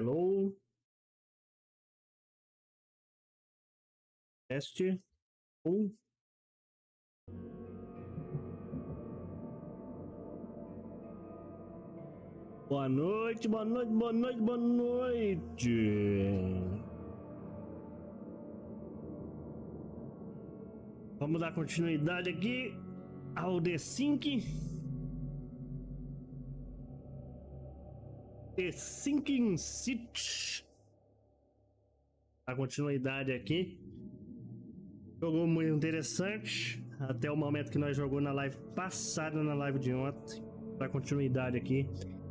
hello. Teste. Boa noite, boa noite, boa noite, boa noite. Vamos dar continuidade aqui ao The Sync. The Sync Inscritos. A continuidade aqui. Jogo muito interessante. Até o momento que nós jogamos na live passada, na live de ontem. Para continuidade aqui.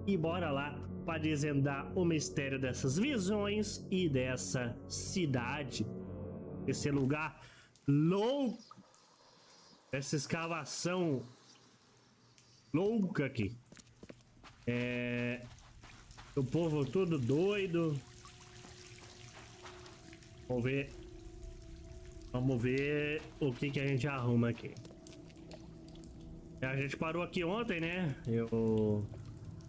E bora lá para desvendar o mistério dessas visões e dessa cidade. Esse lugar louco. Essa escavação louca aqui. O povo todo doido. Vamos ver o que a gente arruma aqui. A gente parou aqui ontem, né? Eu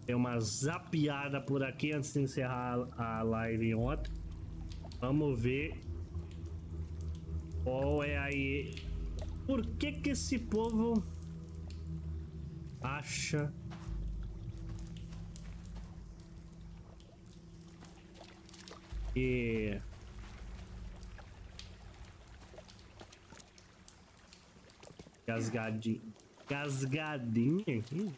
dei uma zapiada por aqui antes de encerrar a live ontem. Vamos ver qual é aí. Por que esse povo acha que gasgadinho aqui?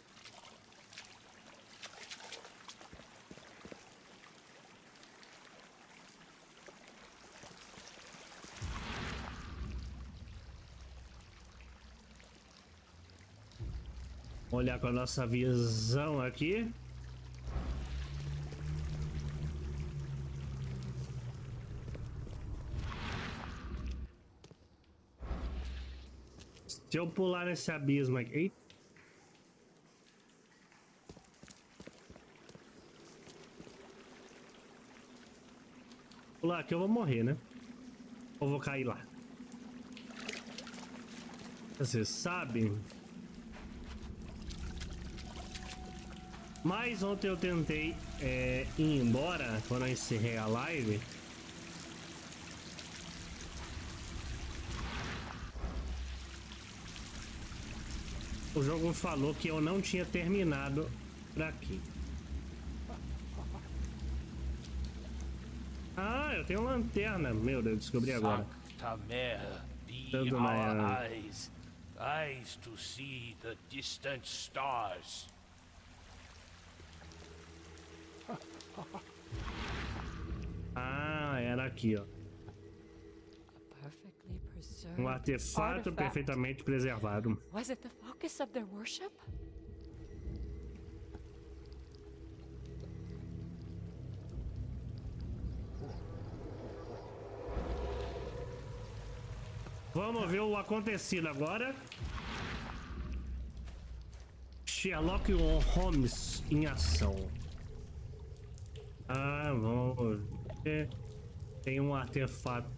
Olhar com a nossa visão aqui. Se eu pular nesse abismo aqui... Pular aqui eu vou morrer, né? Ou vou cair lá? Vocês sabem... Mas ontem eu tentei ir embora quando eu encerrei a live. O jogo falou que eu não tinha terminado por aqui. Ah, eu tenho lanterna. Meu Deus, descobri agora. Tanto na... eyes to see the distant stars. Ah, era aqui, ó. Um artefato perfeitamente preservado. Was it the focus of their worship? Vamos ver o acontecido agora. Sherlock Holmes em ação. Ah, vamos ver. Tem um artefato.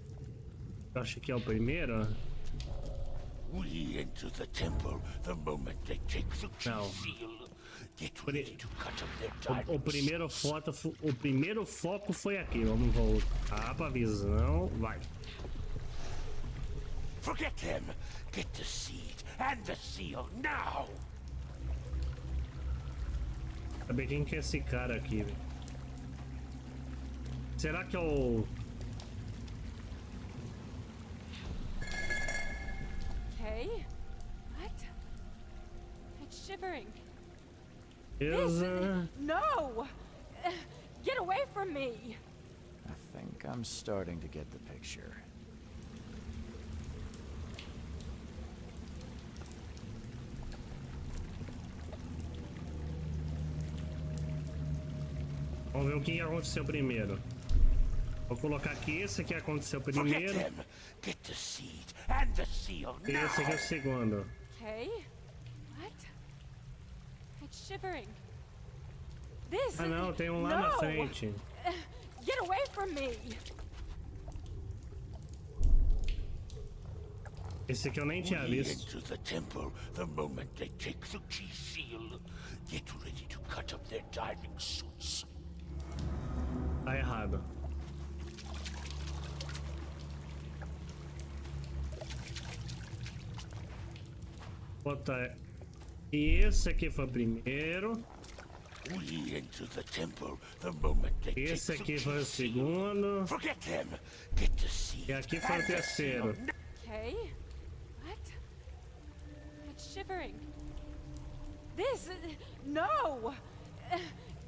Eu acho que é o primeiro. We enter the temple the moment they take the seal. Get ready to cut up their diamonds. O primeiro foco foi aqui. Vamos voltar pra visão. Vai. Forget them. Get the seed and the seal now. Saber quem que é esse cara aqui, velho. Será que é o... Okay. What? It's shivering. Elsa... No! Get away from me! I think I'm starting to get the picture. Vamos ver o que aconteceu primeiro. Vou colocar aqui esse que aconteceu primeiro. Esse aqui é o segundo. Okay. What? It's shivering. This. Ah não, tem um lá na frente. Get away from me. Esse aqui eu nem tinha visto. The temple the moment they take the key seal. Get ready to cut up their diving suits. Tá errado. Botar. E esse aqui foi o primeiro. We enter the temple the moment they take Esse the aqui foi o seal. segundo. Forget them. Get the seed. E aqui foi o terceiro. Okay. What? It's shivering. This... No!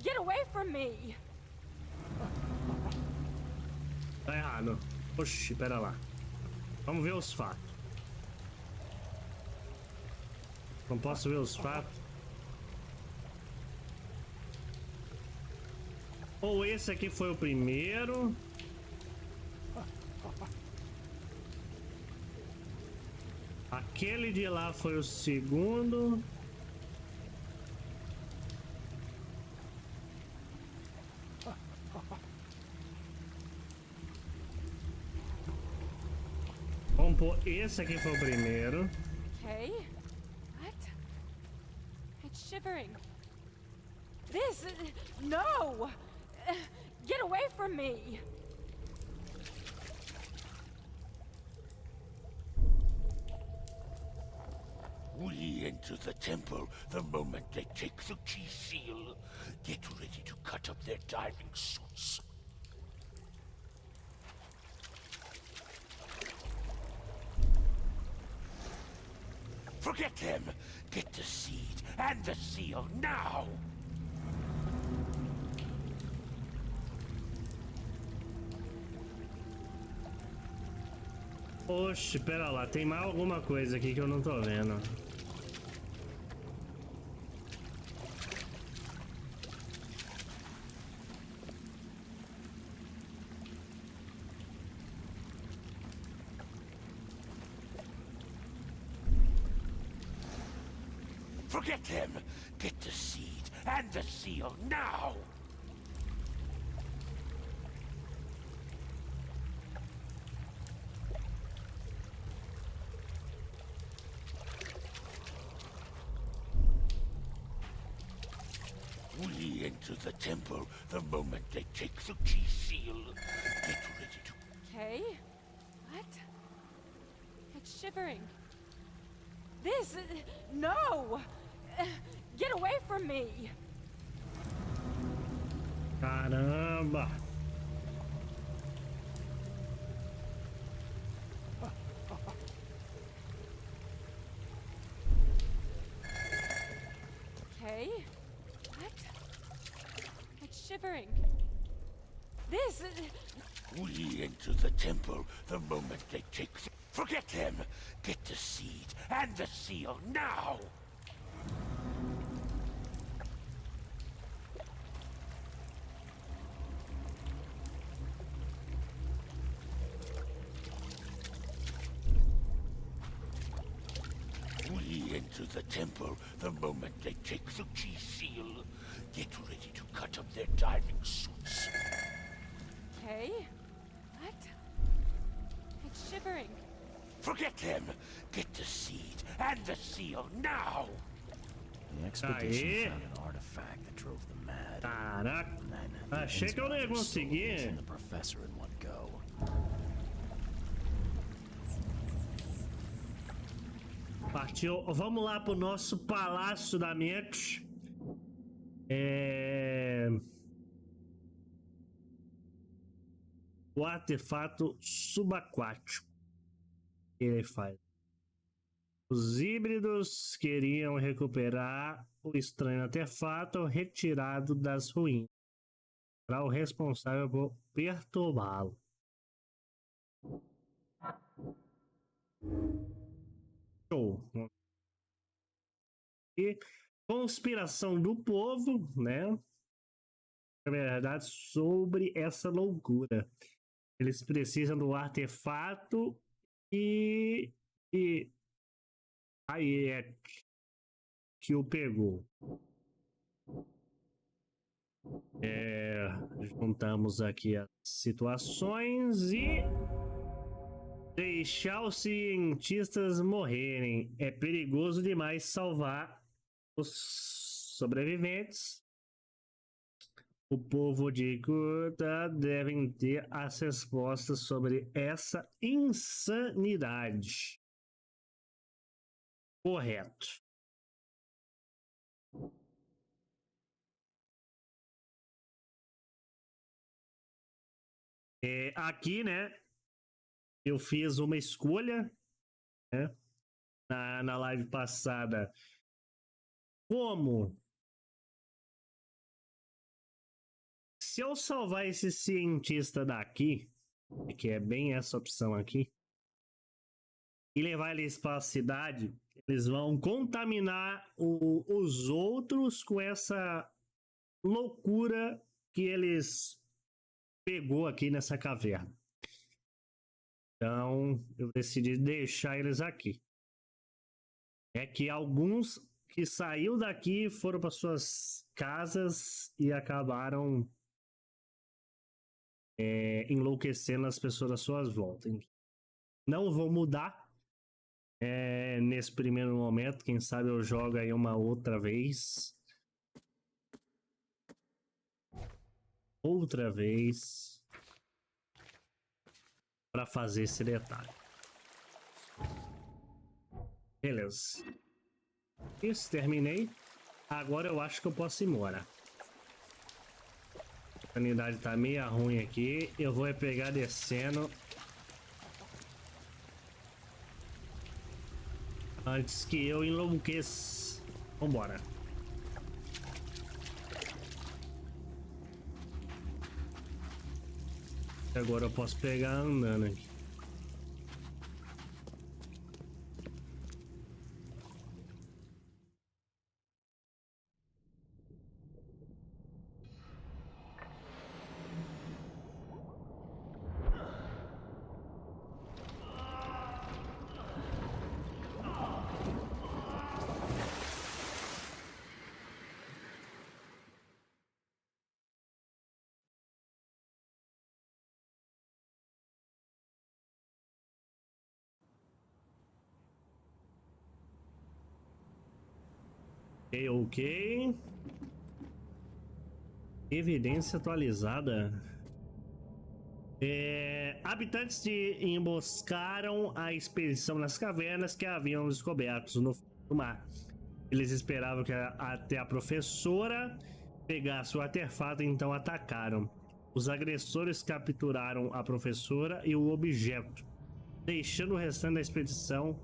Get away from me! Tá errado. Oxi, pera lá. Vamos ver os fatos. Não posso ver os fatos. Ou esse aqui foi o primeiro. Aquele de lá foi o segundo. Vamos pôr esse aqui foi o primeiro. Okay. What? It's shivering. This... No! Get away from me! We enter the temple the moment they take the key seal. Get ready to cut up their diving suits. Forget them. Get the seed and the seal now. Oxe, pera lá, tem mais alguma coisa aqui que eu não tô vendo. Forget them. Get the seed and the seal now. We enter the temple the moment they take the key seal. Get ready to... Okay. What? It's shivering. This... No! Get away from me! Caramba! Okay. What? It's shivering. This... We enter the temple the moment they take the... Forget them! Get the seed and the seal now! We enter the temple the moment they take the key seal. Get ready to cut up their diving suits. Okay. What? It's shivering. Forget them! Get the seed and the seal now! The expedition Aê. found an artifact that drove them mad. Caraca! And then the Achei que eu não ia inspired souls conseguir. and the professor in one go. Partiu. Vamos lá pro nosso palácio da mente. O artefato subaquático que ele faz. Os híbridos queriam recuperar o estranho artefato retirado das ruínas. Será o responsável por perturbá-lo. Show. E conspiração do povo, né? Na verdade, sobre essa loucura. Eles precisam do artefato e aí é que o pegou. Juntamos aqui as situações e deixar os cientistas morrerem. É perigoso demais salvar os sobreviventes. O povo de Kuta devem ter as respostas sobre essa insanidade. Correto. Aqui, né, eu fiz uma escolha, né, na live passada. Como? Se eu salvar esse cientista daqui, que é bem essa opção aqui, e levar eles para a cidade, eles vão contaminar os outros com essa loucura que eles pegou aqui nessa caverna. Então, eu decidi deixar eles aqui. É que alguns que saíram daqui foram para suas casas e acabaram enlouquecendo as pessoas às suas voltas. Não vou mudar nesse primeiro momento. Quem sabe eu jogo aí uma outra vez. Outra vez. Para fazer esse detalhe. Beleza. Isso, terminei. Agora eu acho que eu posso ir embora. A unidade tá meio ruim aqui. Eu vou pegar descendo. Antes que eu enlouqueça. Vambora. Agora eu posso pegar andando aqui. Ok. Evidência atualizada. Habitantes emboscaram a expedição nas cavernas que haviam descoberto no fundo do mar. Eles esperavam que até a professora pegasse o artefato e então atacaram. Os agressores capturaram a professora e o objeto, deixando o restante da expedição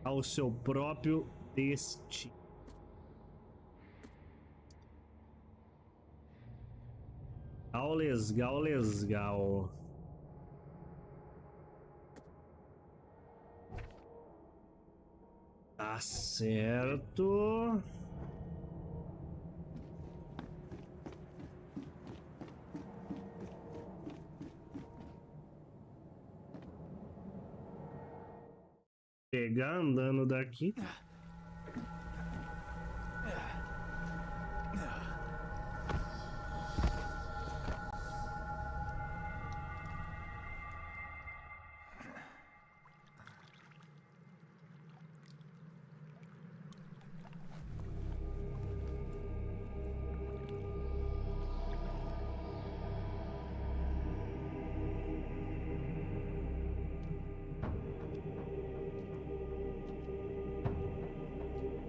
ao seu próprio destino. Legal, legal. Tá certo. Pegar andando daqui.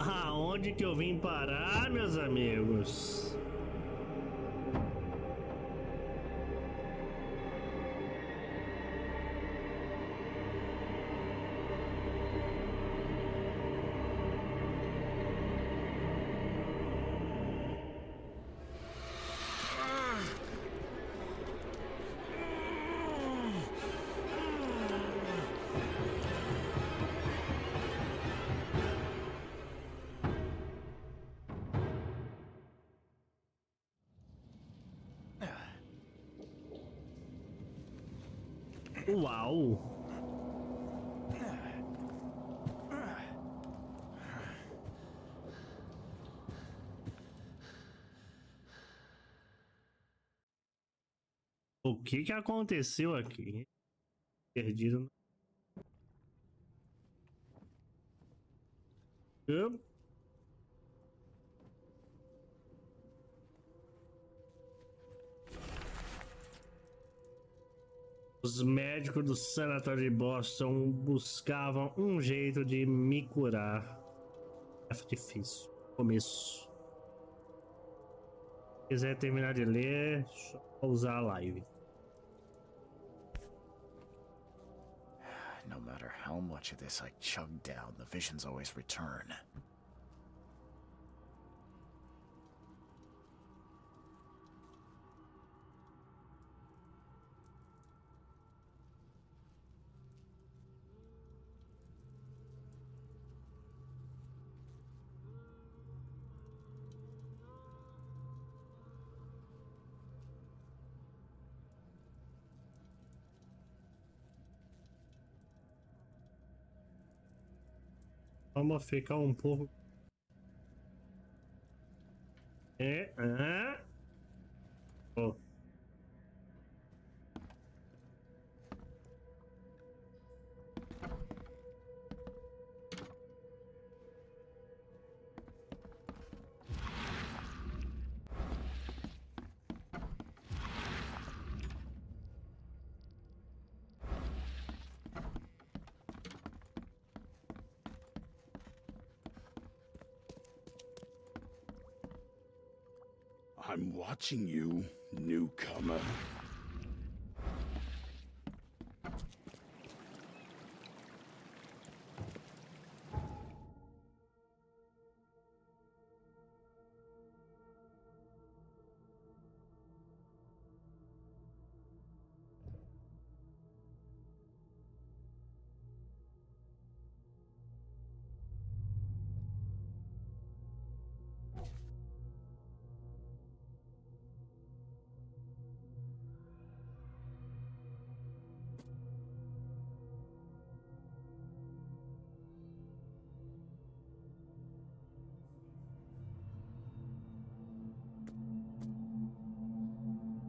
Aonde que eu vim parar, meus amigos? Uau! O que que aconteceu aqui? Perdido. Up. Os médicos do sanatório de Boston buscavam um jeito de me curar. É difícil. Começo. Se quiser terminar de ler, só usar a live. No matter how much of this I chug down, the visions always return. Vamos ficar um pouco. Oh. I'm watching you, newcomer.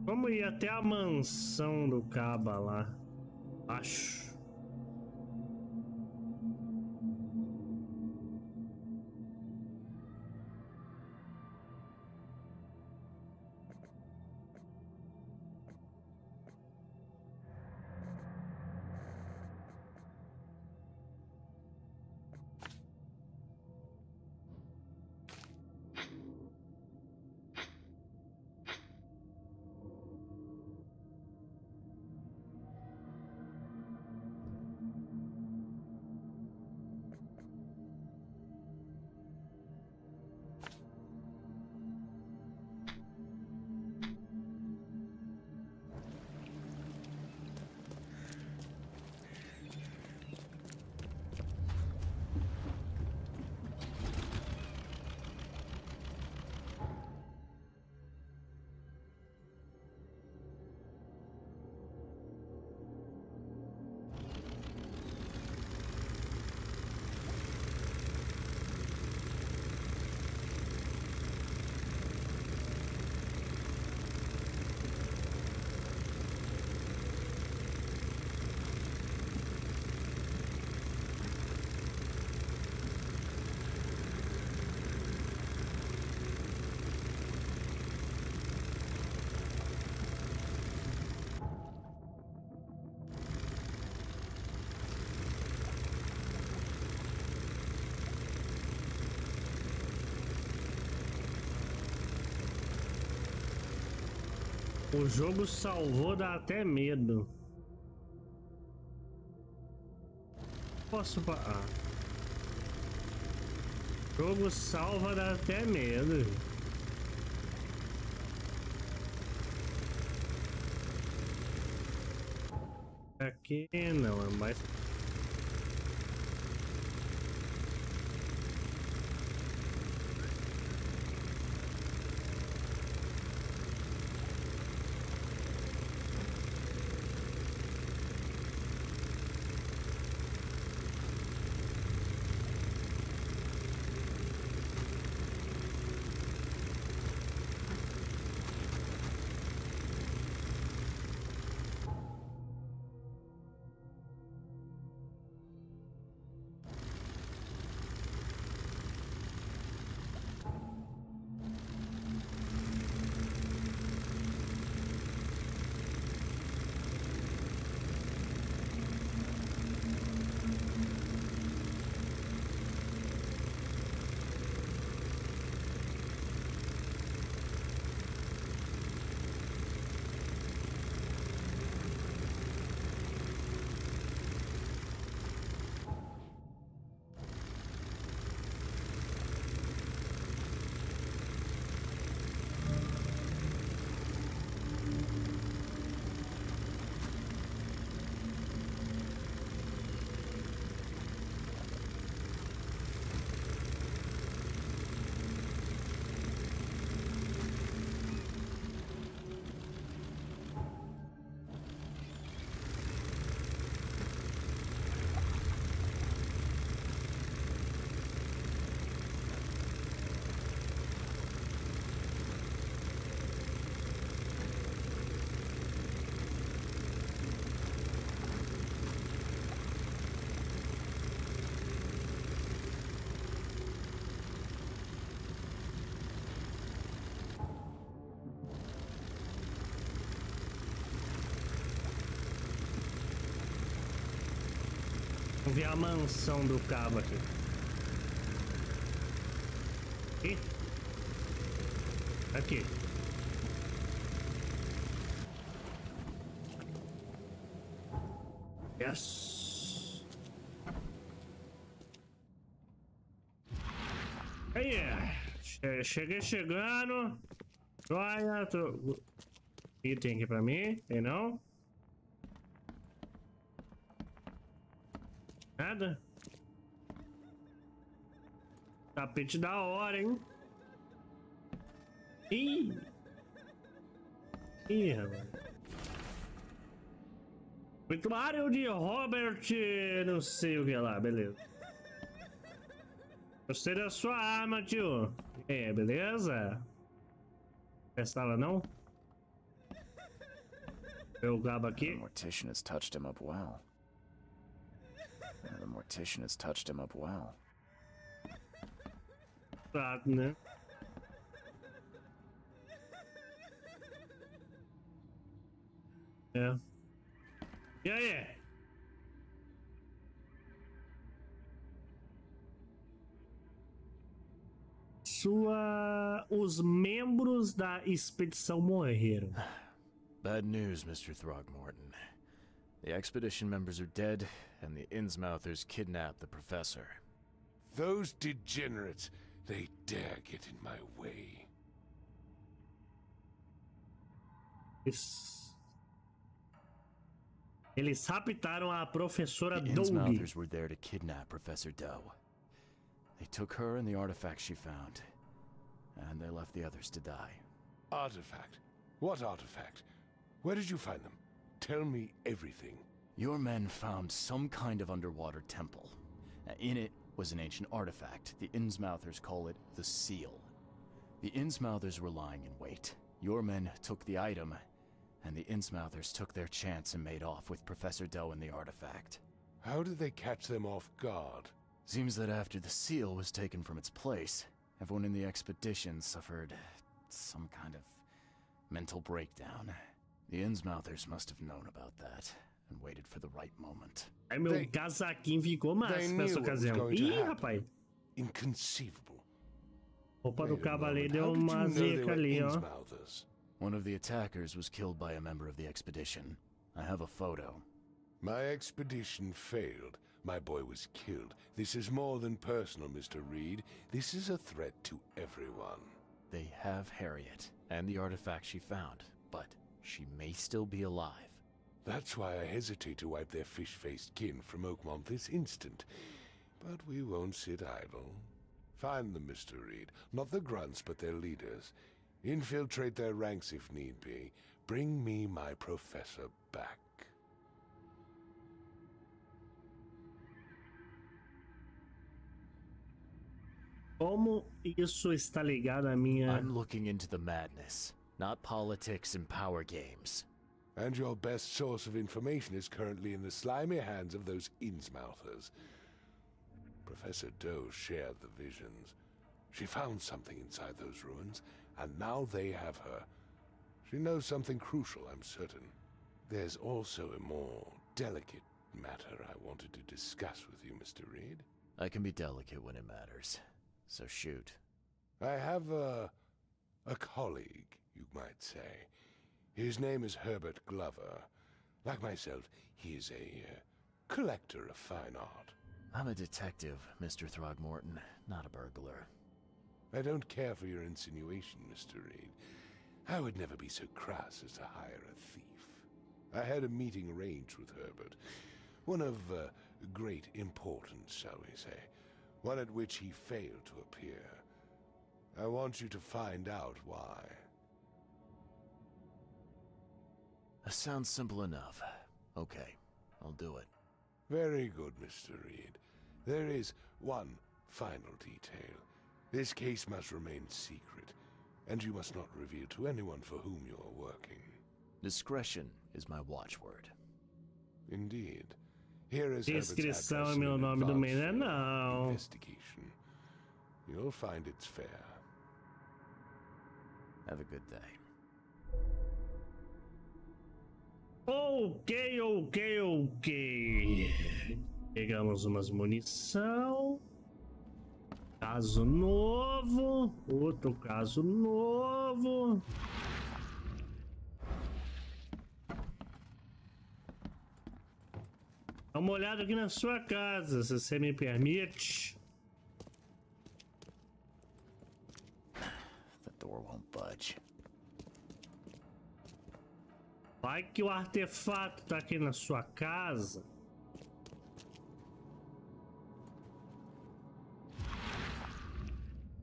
Vamos ir até a mansão do Caba lá. Acho. O jogo salvou, dá até medo. Posso parar? O jogo salva, dá até medo. Aqui não, é mais. Vamos ver a mansão do cabo aqui. Aqui. Yes. Aí, cheguei chegando. Joia. Item aqui pra mim. Tem não? Nada? Tapete da hora, hein? Ih! Ih, rapaz. Rituário de Robert, não sei o que lá, beleza. Gostei da sua arma, tio. É, beleza? Essa ela não? Eu gabo aqui. The mortician has touched him up well. The mortician has touched him up well. Tá, né? É. E aí? Os membros da expedição morreram. Bad news, Mr. Throgmorton. The expedition members are dead, and the Innsmouthers kidnapped the professor. Those degenerates, they dare get in my way. Eles raptaram a professora The Doug. Innsmouthers were there to kidnap Professor Doe. They took her and the artifact she found, and they left the others to die. Artifact? What artifact? Where did you find them? Tell me everything. Your men found some kind of underwater temple. In it was an ancient artifact. The Innsmouthers call it the Seal. The Innsmouthers were lying in wait. Your men took the item, and the Innsmouthers took their chance and made off with Professor Doe and the artifact. How did they catch them off guard? Seems that after the seal was taken from its place, everyone in the expedition suffered some kind of mental breakdown. The Innsmouthers must have known about that and waited for the right moment. Aí meu casaquinho ficou massa they pra essa knew what was ocasião. going to Ih, happen. rapaz. Inconceivable. Roupa do Wait a cavaleiro moment, deu how did you uma know they zica were ali, ó. Innsmouthers? One of the attackers was killed by a member of the expedition. I have a photo. My expedition failed. My boy was killed. This is more than personal, Mr. Reed. This is a threat to everyone. They have Harriet and the artifact she found, but she may still be alive. That's why I hesitate to wipe their fish-faced kin from Oakmont this instant. But we won't sit idle. Find them, Mr. Reed. Not the grunts, but their leaders. Infiltrate their ranks if need be. Bring me my professor back. Como isso está ligado à minha... I'm looking into the madness, not politics and power games. And your best source of information is currently in the slimy hands of those Innsmouthers. Professor Doe shared the visions. She found something inside those ruins, and now they have her. She knows something crucial, I'm certain. There's also a more delicate matter I wanted to discuss with you, Mr. Reed. I can be delicate when it matters, so shoot. I have a colleague, you might say. His name is Herbert Glover. Like myself, he is a collector of fine art. I'm a detective, Mr. Throgmorton, not a burglar. I don't care for your insinuation, Mr. Reed. I would never be so crass as to hire a thief. I had a meeting arranged with Herbert. One of great importance, shall we say. One at which he failed to appear. I want you to find out why. That sounds simple enough. Okay, I'll do it. Very good, Mr. Reed. There is one final detail. This case must remain secret, and you must not reveal to anyone for whom you are working. Discretion is my watchword. Indeed. Here is Descrição Herbert's é meu address nome in do mês, advance não. for investigation. You'll find it's fair. Have a good day. Ok. Pegamos umas munição. Caso novo. Outro caso novo. Dá uma olhada aqui na sua casa, se você me permite. The door won't budge. Vai que o artefato tá aqui na sua casa.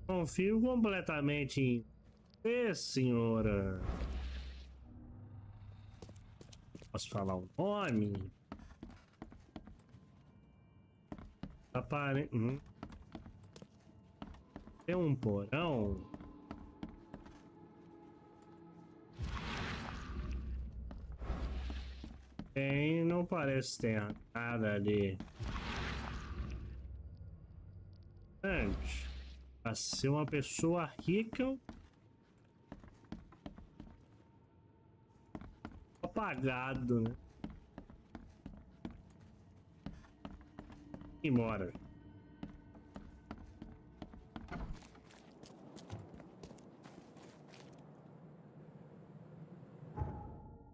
Confio completamente em você, senhora. Posso falar o nome? Tem um porão. Tem, não parece ter nada ali. Antes, pra ser uma pessoa rica, apagado, né? Embora.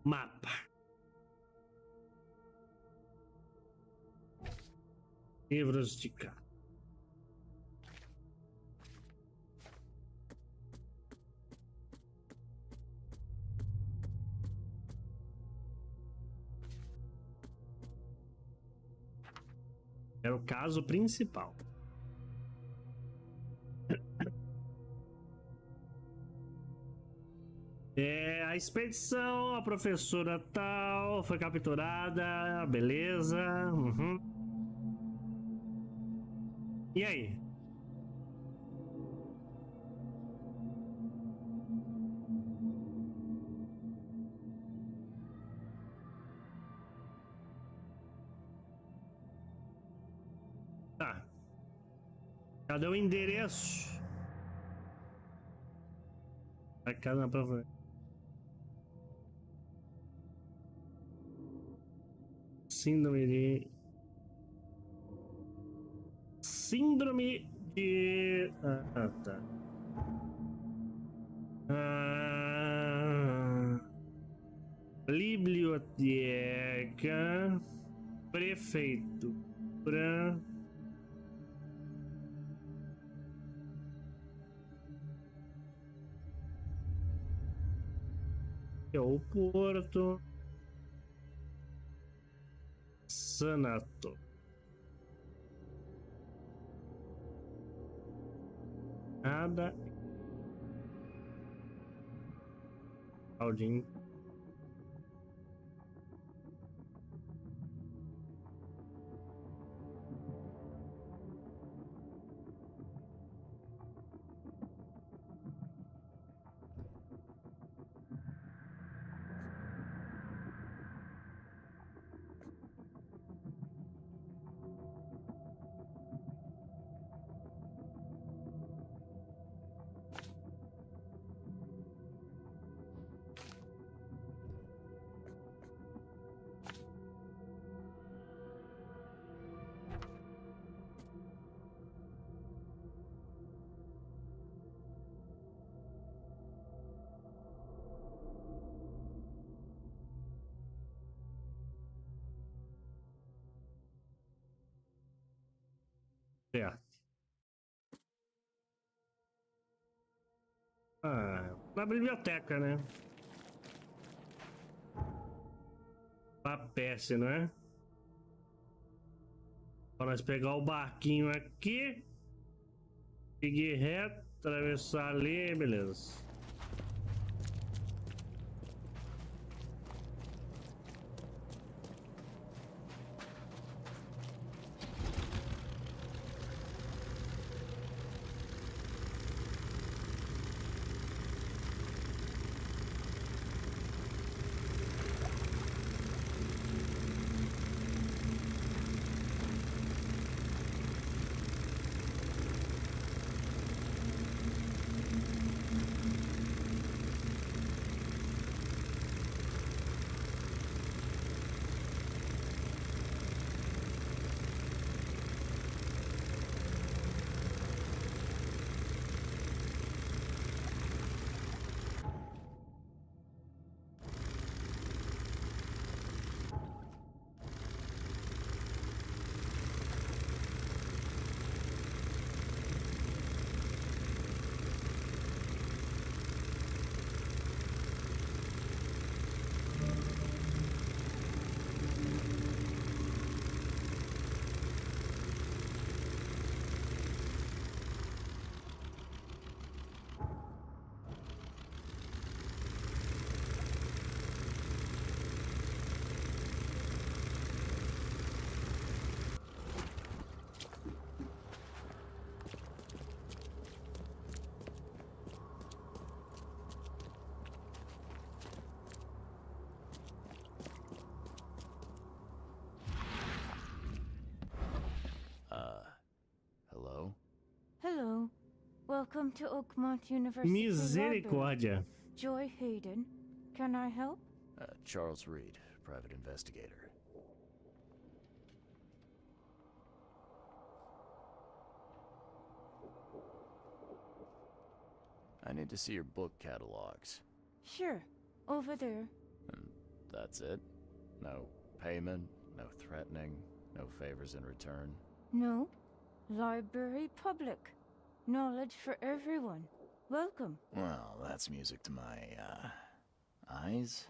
Mapa. Livros de cá. Era o caso principal. A expedição, a professora tal, foi capturada, beleza. Uhum. E aí? Tá. Cadê o endereço? A casa na prova. Síndrome de. Tá. Biblioteca. Prefeitura. É o porto. Sanato. Nada. Aldin. Certo. Na biblioteca, né? Papesse, não é? Para nós pegar o barquinho aqui. Seguir reto, atravessar ali, beleza. Welcome to Oakmont University Misericórdia. Library. Joy Hayden. Can I help? Charles Reed, private investigator. I need to see your book catalogs. Sure. Over there. And that's it? No payment, no threatening, no favors in return? No. Library public. Knowledge for everyone. Welcome. Well, that's music to my, eyes.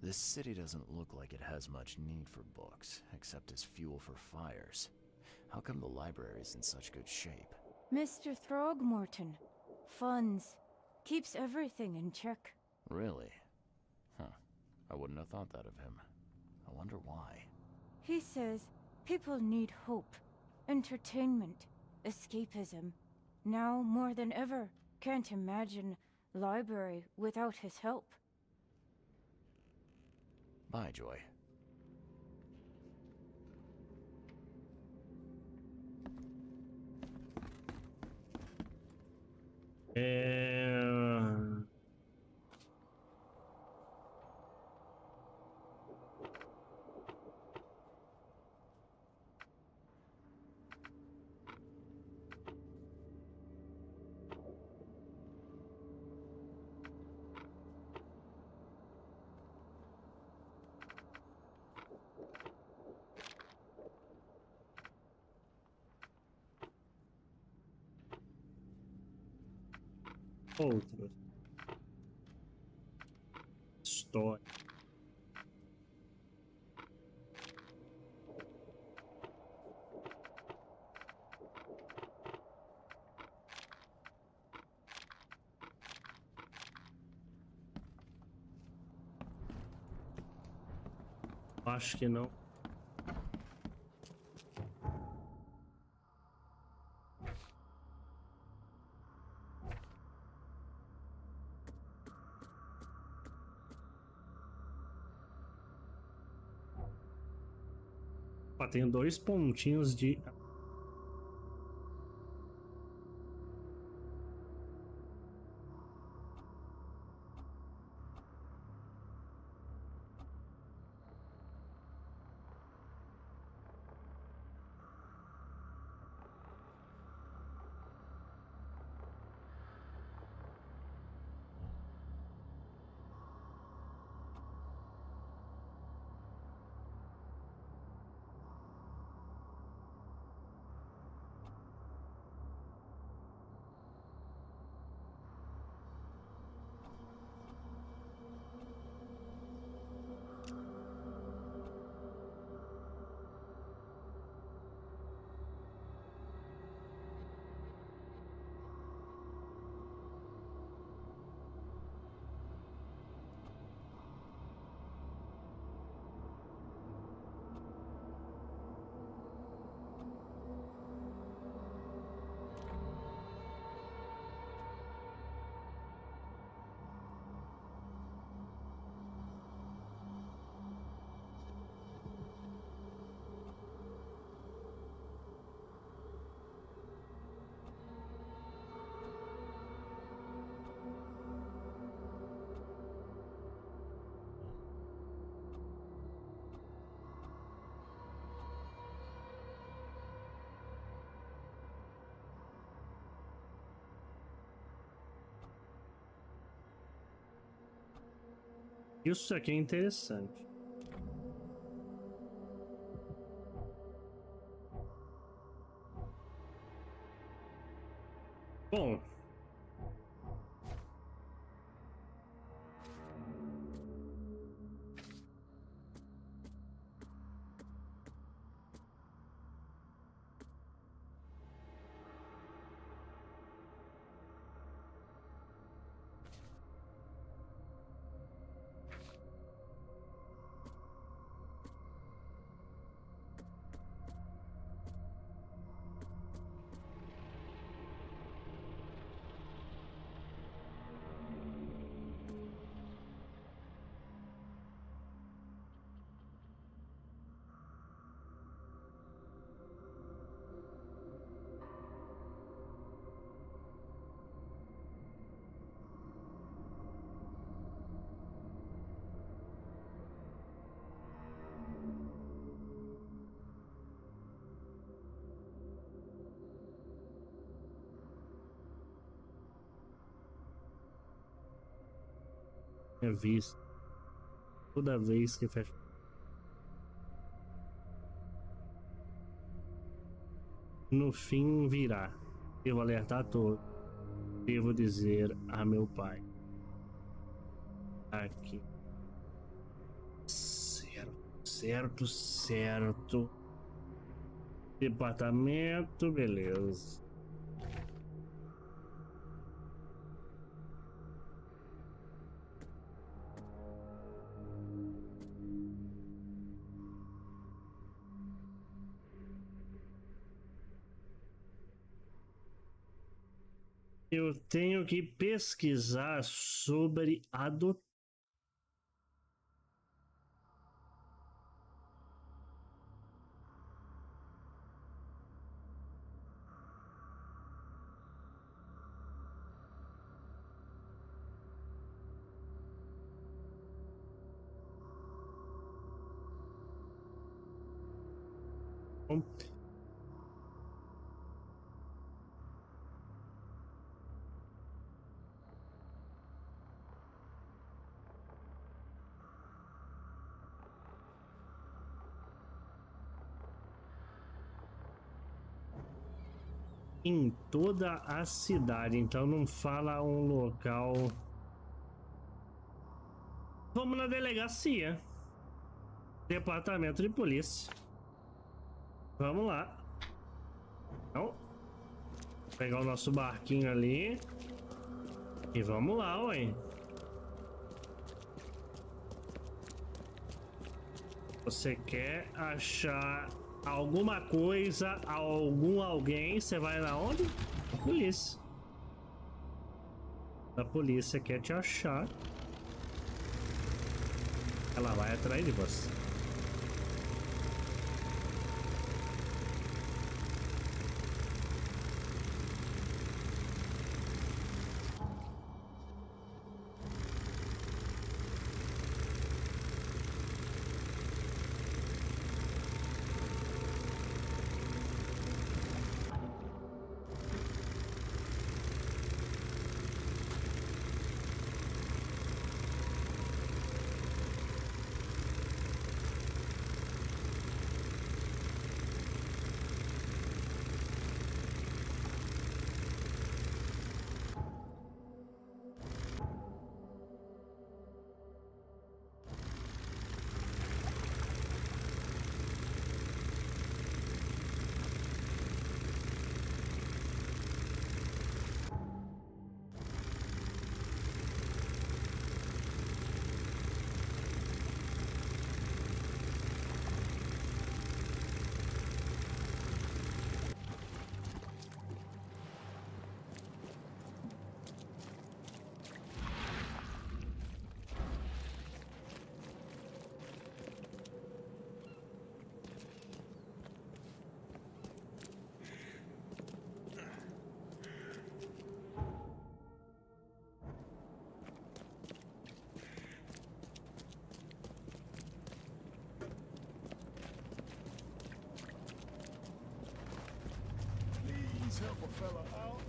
This city doesn't look like it has much need for books, except as fuel for fires. How come the library's in such good shape? Mr. Throgmorton. Funds. Keeps everything in check. Really? Huh. I wouldn't have thought that of him. I wonder why. He says people need hope, entertainment, escapism. Now more than ever, can't imagine library without his help. Bye, Joy. Outros. História. Acho que não. Ó, tem 2 pontinhos de... Isso aqui é interessante. Bom. tinha visto. Toda vez que fecha. No fim virá. Devo alertar a todos. Devo dizer a meu pai. Aqui. Certo. Departamento, beleza. Eu tenho que pesquisar sobre adoção. Em toda a cidade, então não fala um local. Vamos na delegacia. Departamento de polícia. Vamos lá. Então, vou pegar o nosso barquinho ali. E vamos lá, ué. Você quer achar alguma coisa, alguém, você vai na onde? Polícia. A polícia quer te achar. Ela vai atrás de você. Help a fella out.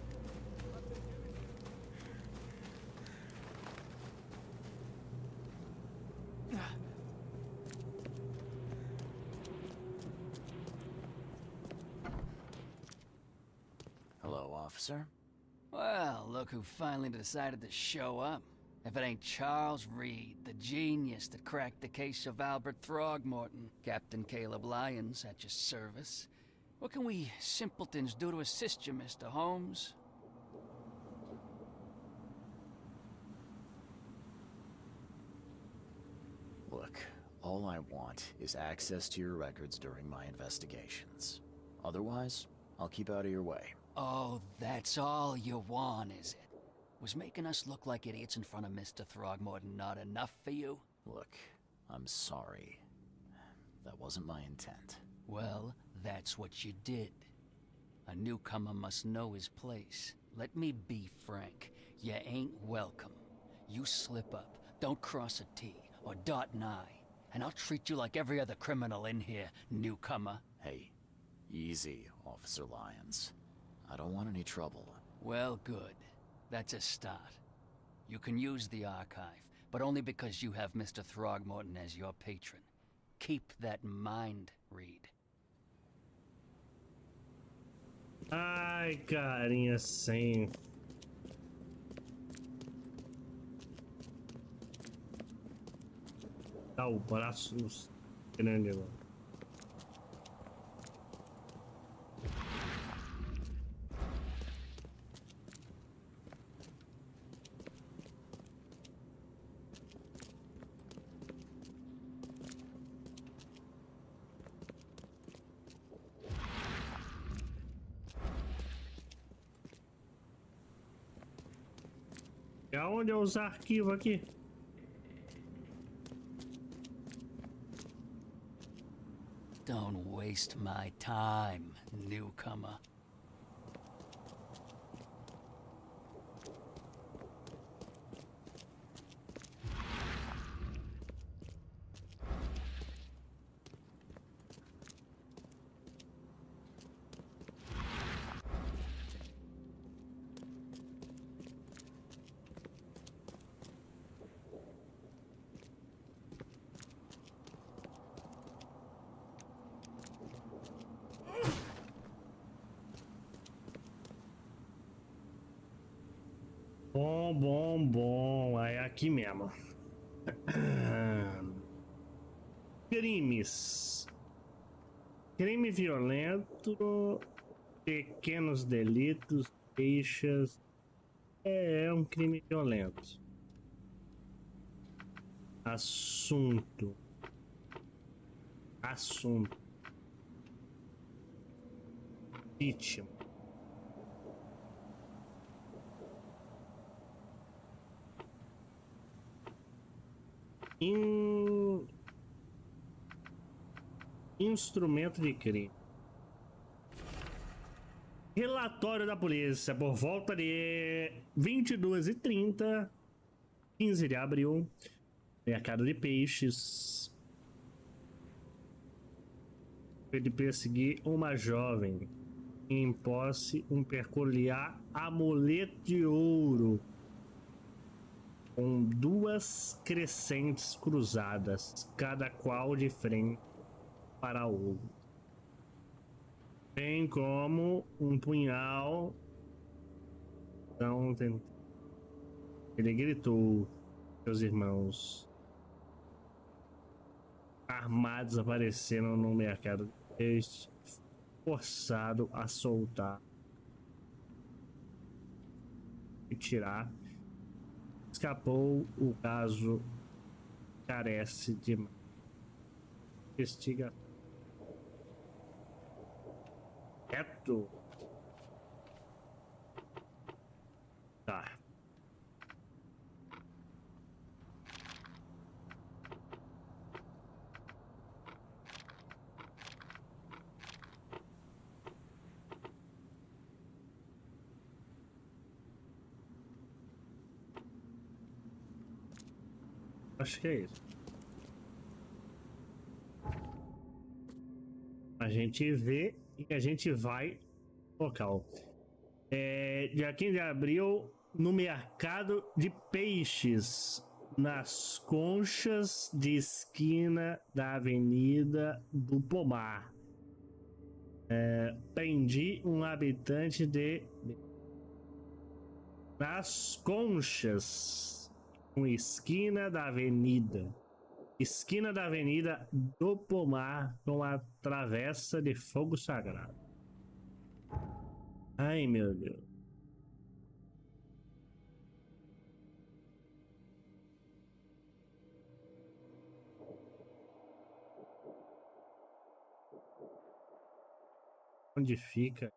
Hello, officer. Well, look who finally decided to show up. If it ain't Charles Reed, the genius that cracked the case of Albert Throgmorton. Captain Caleb Lyons at your service. What can we simpletons do to assist you, Mr. Holmes? Look, all I want is access to your records during my investigations. Otherwise, I'll keep out of your way. Oh, that's all you want, is it? Was making us look like idiots in front of Mr. Throgmorton not enough for you? Look, I'm sorry. That wasn't my intent. Well, that's what you did. A newcomer must know his place. Let me be frank. You ain't welcome. You slip up, don't cross a T or dot an I, and I'll treat you like every other criminal in here, newcomer. Hey, easy, Officer Lyons. I don't want any trouble. Well, good. That's a start. You can use the archive, but only because you have Mr. Throgmorton as your patron. Keep that in mind, Reed. Ai, carinha, sim. Tá o braço grande agora. E aonde é os arquivos aqui? Don't waste my time, newcomer. Bom. É aqui mesmo. Crimes. Crime violento, pequenos delitos, queixas. É um crime violento. Assunto. Vítima. Instrumento de crime. Relatório da polícia por volta de 22h30, 15 de abril, mercado de peixes. Ele perseguir uma jovem em posse um peculiar amuleto de ouro com duas crescentes cruzadas, cada qual de frente para o outro, bem como um punhal. Então ele gritou, seus irmãos armados apareceram no mercado de peixe, forçado a soltar e tirar. Escapou. O caso carece de investigação. Reto. Tá. Acho que é isso. A gente vê e a gente vai no local. Dia 15 de abril, no mercado de peixes, nas conchas de esquina da Avenida do Pomar. Prendi um habitante de... Nas conchas, com esquina da Avenida do Pomar, com a travessa de fogo sagrado. Ai, meu Deus. Onde fica?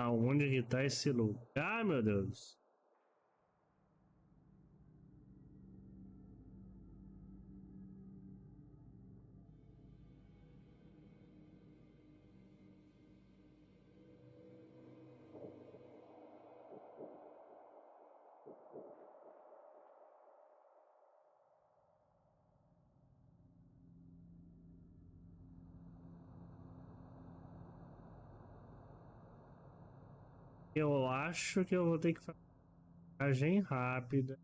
Aonde que tá esse lugar, meu Deus? Eu acho que eu vou ter que fazer viagem rápida.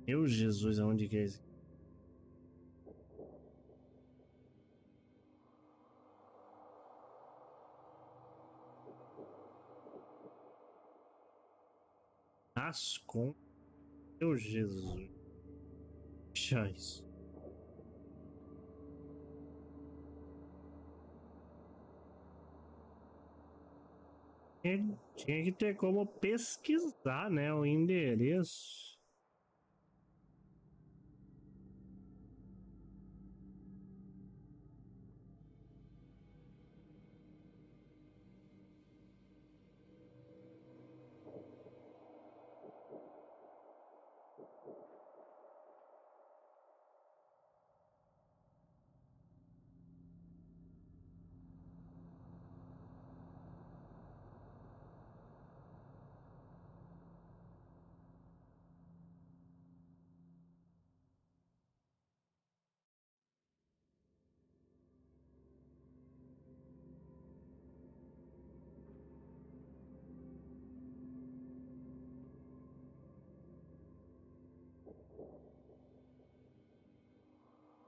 Meu Jesus, aonde que é esse? Ascom. Meu Jesus. Deixa isso. Tinha que ter como pesquisar, né, o endereço.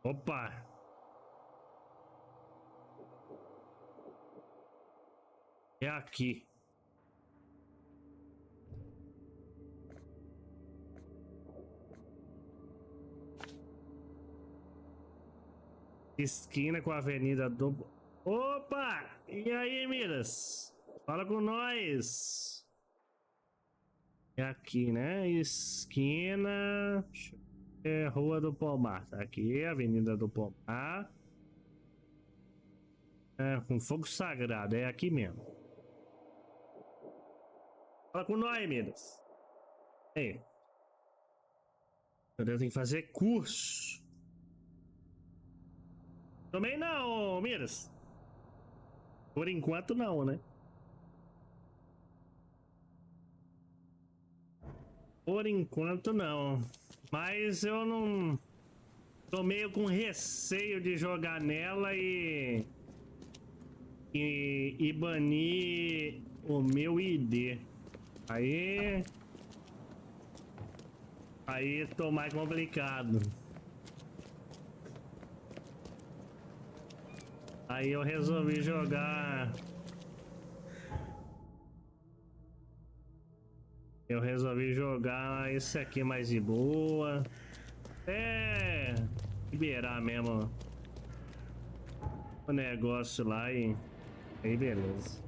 Opa! É aqui. Esquina com a Avenida do... Opa! E aí, Miras? Fala com nós! É aqui, né? Esquina... É Rua do Pomar. Tá aqui, Avenida do Pomar. É, com fogo sagrado. É aqui mesmo. Fala com nós, Miras. Aí. Eu tenho que fazer curso. Também não, Miras. Por enquanto não, né? Por enquanto não. Mas eu não... Tô meio com receio de jogar nela e banir o meu ID. Aí tô mais complicado. Aí eu resolvi jogar... Eu resolvi jogar esse aqui mais de boa. É... liberar mesmo o negócio lá e... Aí beleza.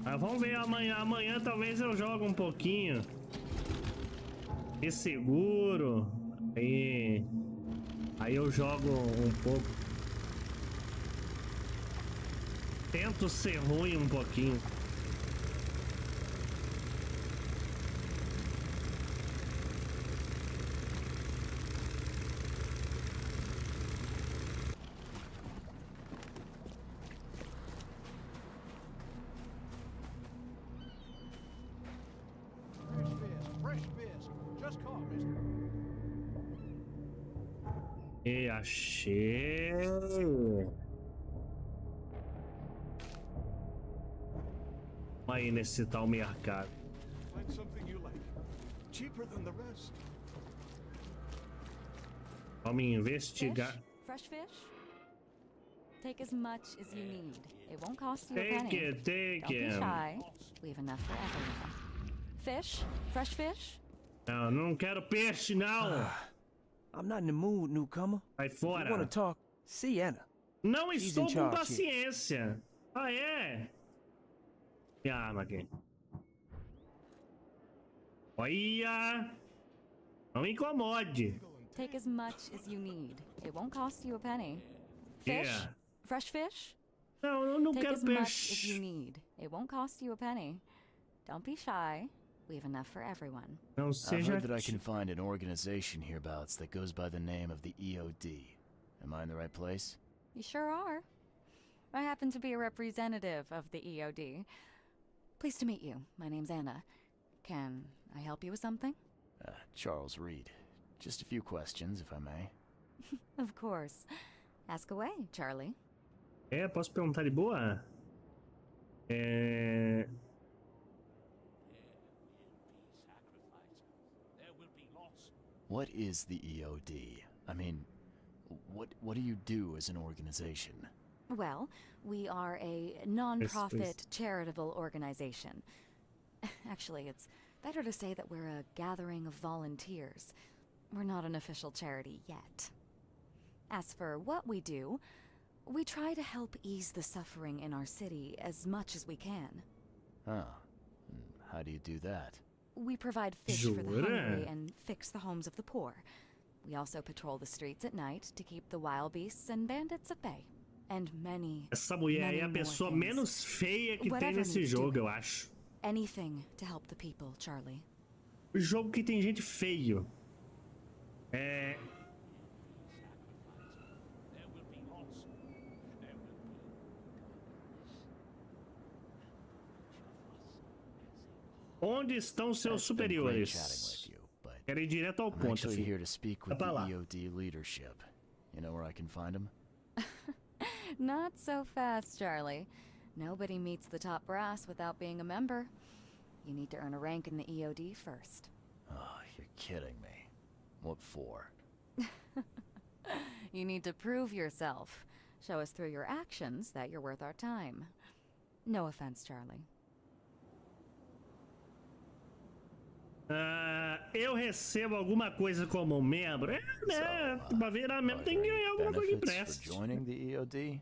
Mas vamos ver amanhã. Amanhã talvez eu jogue um pouquinho. E seguro. Aí eu jogo um pouco. Tento ser ruim um pouquinho. E achei. Aí nesse tal mercado. Vamos investigar. Fresh fish? Take as much as you need. It won't cost you a penny. Take it. Don't be shy. We have enough for everyone. Fish? Fresh fish? Não, não quero peixe, não. I'm not in the mood, newcomer. Sai If you want fora. to talk, see Anna. Não She's estou in com charge paciência. Ah, é? Minha arma aqui. Olha! Não me incomode. Take as much as you need. It won't cost you a penny. Fish? Yeah. Fresh fish? Não, eu não Take quero as much as you peixe. need. It won't cost you a penny. Don't be shy. We have enough for everyone. Não I've seja... heard that I can find an organization hereabouts that goes by the name of the EOD. Am I in the right place? You sure are. I happen to be a representative of the EOD. Pleased to meet you. My name's Anna. Can I help you with something? Charles Reed. Just a few questions, if I may. Of course. Ask away, Charlie. É, posso perguntar de boa? É... What is the EOD? I mean, what do you do as an organization? Well, we are a please. non-profit charitable organization. Actually, it's better to say that we're a gathering of volunteers. We're not an official charity yet. As for what we do, we try to help ease the suffering in our city as much as we can. Oh, how do you do that? We provide fish for the Jura? hungry and fix the homes of the poor. We also patrol the streets at night to keep the wild beasts and bandits at bay. And many, Essa mulher aí é a many more pessoa things. menos feia que tem Whatever nesse needs jogo, doing. eu acho. Anything to help the people, Charlie. O jogo que tem gente feio. É... Onde estão seus It's been great chatting superiores? with you, but Quero ir direto ao I'm ponto, actually here filho. to speak with Vai the pra lá. EOD leadership. You know where I can find them? Not so fast, Charlie. Nobody meets the top brass without being a member. You need to earn a rank in the EOD first. Oh, you're kidding me. What for? You need to prove yourself. Show us through your actions that you're worth our time. No offense, Charlie. Eu recebo alguma coisa como membro? É, né? Pra virar membro tem que ganhar alguma coisa de Benefits for empréstimo. joining the EOD?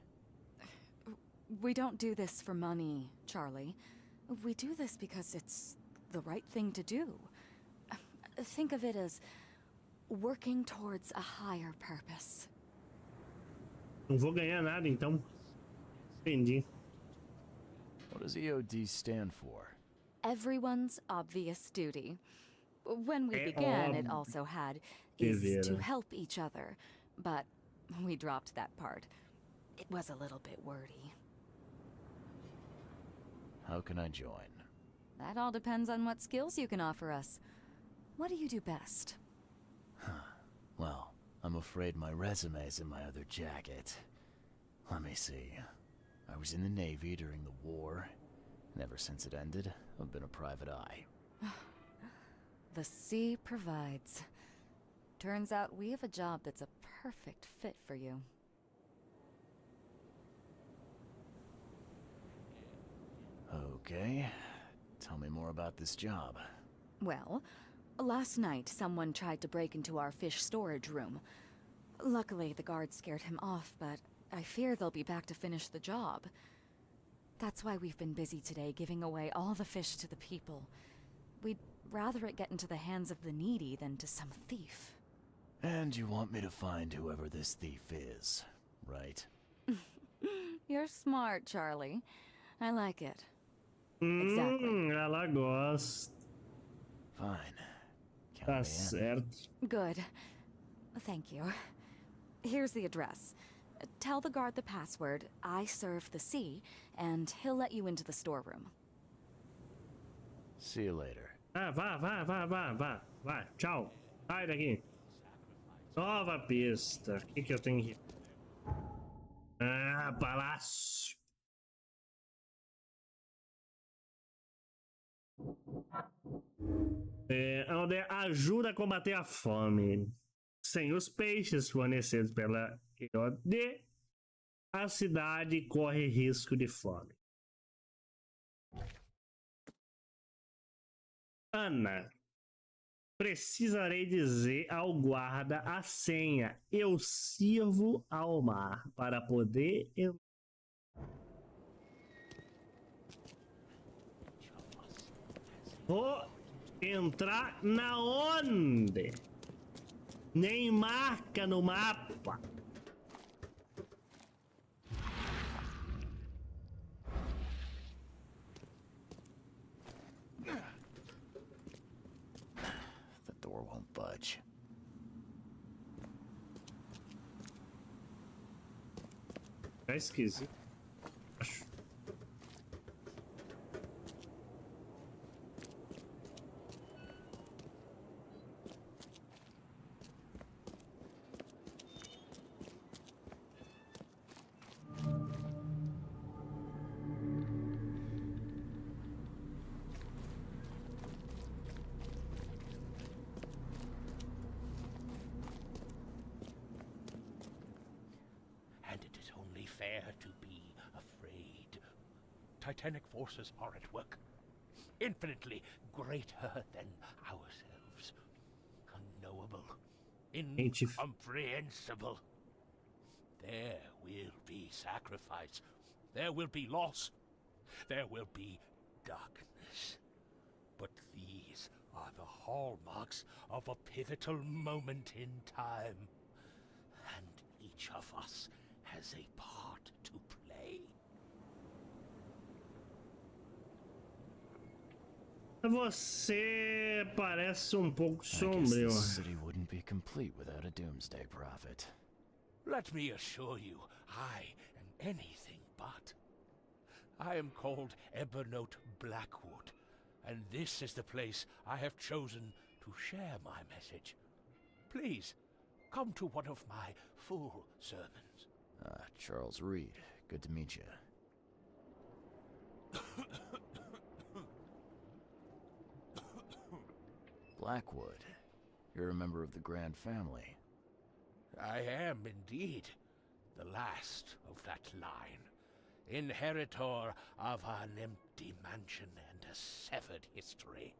We don't do this for money, Charlie. We do this because it's the right thing to do. Think of it as working towards a higher purpose. Não vou ganhar nada, então. Entendi. What does EOD stand for? Everyone's obvious duty. When we É began, it also had is to Vera. help each other, but we dropped that part. It was a little bit wordy. How can I join? That all depends on what skills you can offer us. What do you do best? Well, I'm afraid my resume's in my other jacket. Let me see. I was in the Navy during the war, and ever since it ended, I've been a private eye. The sea provides. Turns out we have a job that's a perfect fit for you. Okay. Tell me more about this job. Well, last night someone tried to break into our fish storage room. Luckily, the guards scared him off, but I fear they'll be back to finish the job. That's why we've been busy today giving away all the fish to the people. We'd rather it get into the hands of the needy than to some thief. And you want me to find whoever this thief is, right? You're smart, Charlie. I like it. Exactly. Ela gosta. Fine. Count Tá me in. certo. Good. Thank you. Here's the address. Tell the guard the password, I serve the sea, and he'll let you into the storeroom. See you later. Ah, vá. Vai, tchau. Sai daqui. Nova pista. O que eu tenho aqui? Ah, palácio. Onde ajuda a combater a fome. Sem os peixes fornecidos pela EOD, a cidade corre risco de fome. Ana. Precisarei dizer ao guarda a senha. Eu sirvo ao mar para poder entrar. Vou entrar na onde? Nem marca no mapa. The door won't budge. É esquisito. Acho. And it is only fair to be afraid. Titanic forces are at work, infinitely greater than ourselves. Unknowable, incomprehensible. There will be sacrifice. There will be loss. There will be darkness. But these are the hallmarks of a pivotal moment in time. And each of us has a part to play. Você parece um pouco I guess sombrio. this city wouldn't be complete without a doomsday prophet. Let me assure you, I am anything but. I am called Ebernote Blackwood, and this is the place I have chosen to share my message. Please, come to one of my full sermons. Charles Reed. Good to meet you. Blackwood. You're a member of the Grand Family. I am indeed the last of that line, inheritor of an empty mansion and a severed history.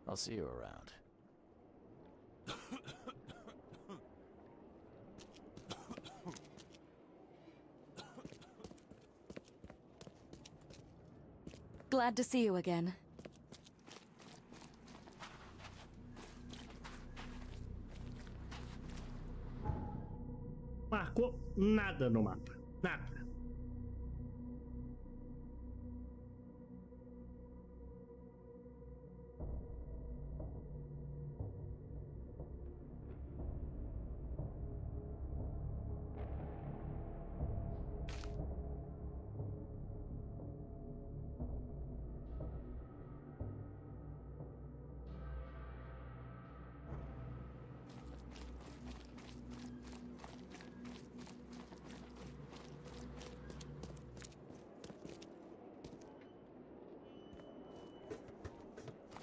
I'll see you around. Glad to see you again. Marcou nada no mapa. Nada.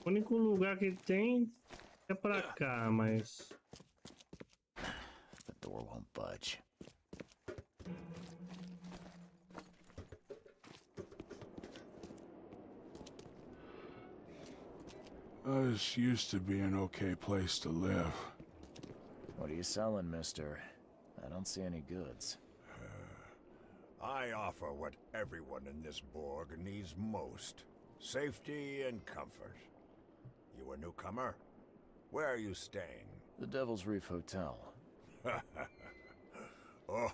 O único lugar que tem é pra cá, mas... The door won't budge. This used to be an okay place to live. What are you selling, mister? I don't see any goods. I offer what everyone in this Borg needs most. Safety and comfort. You a newcomer? Where are you staying? The Devil's Reef Hotel. Oh,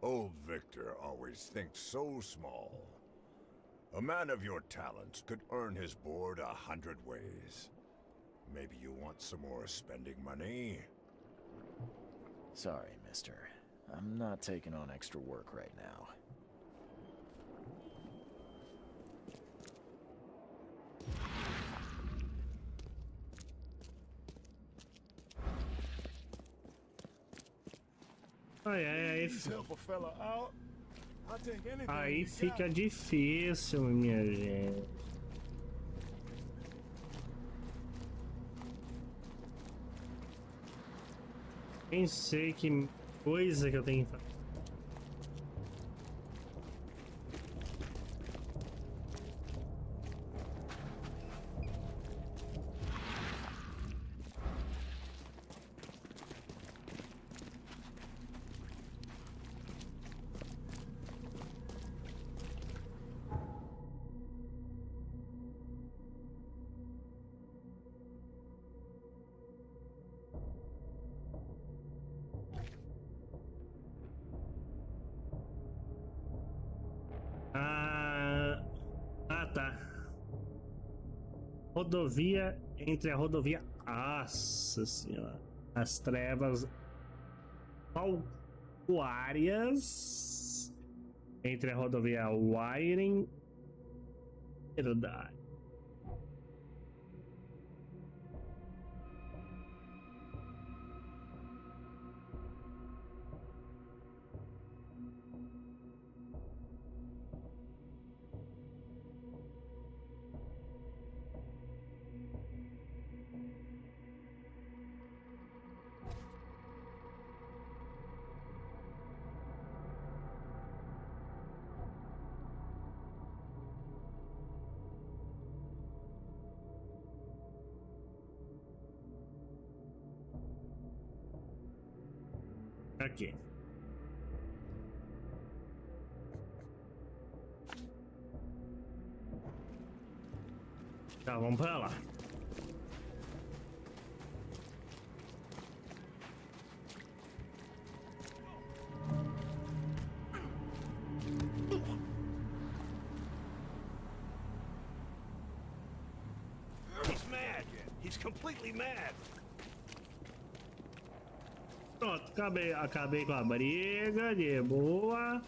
old Victor always thinks so small. A man of your talents could earn his board 100 ways. Maybe you want some more spending money? Sorry, mister. I'm not taking on extra work right now. Aí fica difícil, minha gente. Nem sei que coisa que eu tenho que fazer. Rodovia entre a rodovia. Nossa senhora. As trevas palcuárias entre a rodovia Wiring. Verdade. Aqui. Tá, vamos pra lá. He's mad. He's completely mad. Pronto, acabei com a briga, de boa.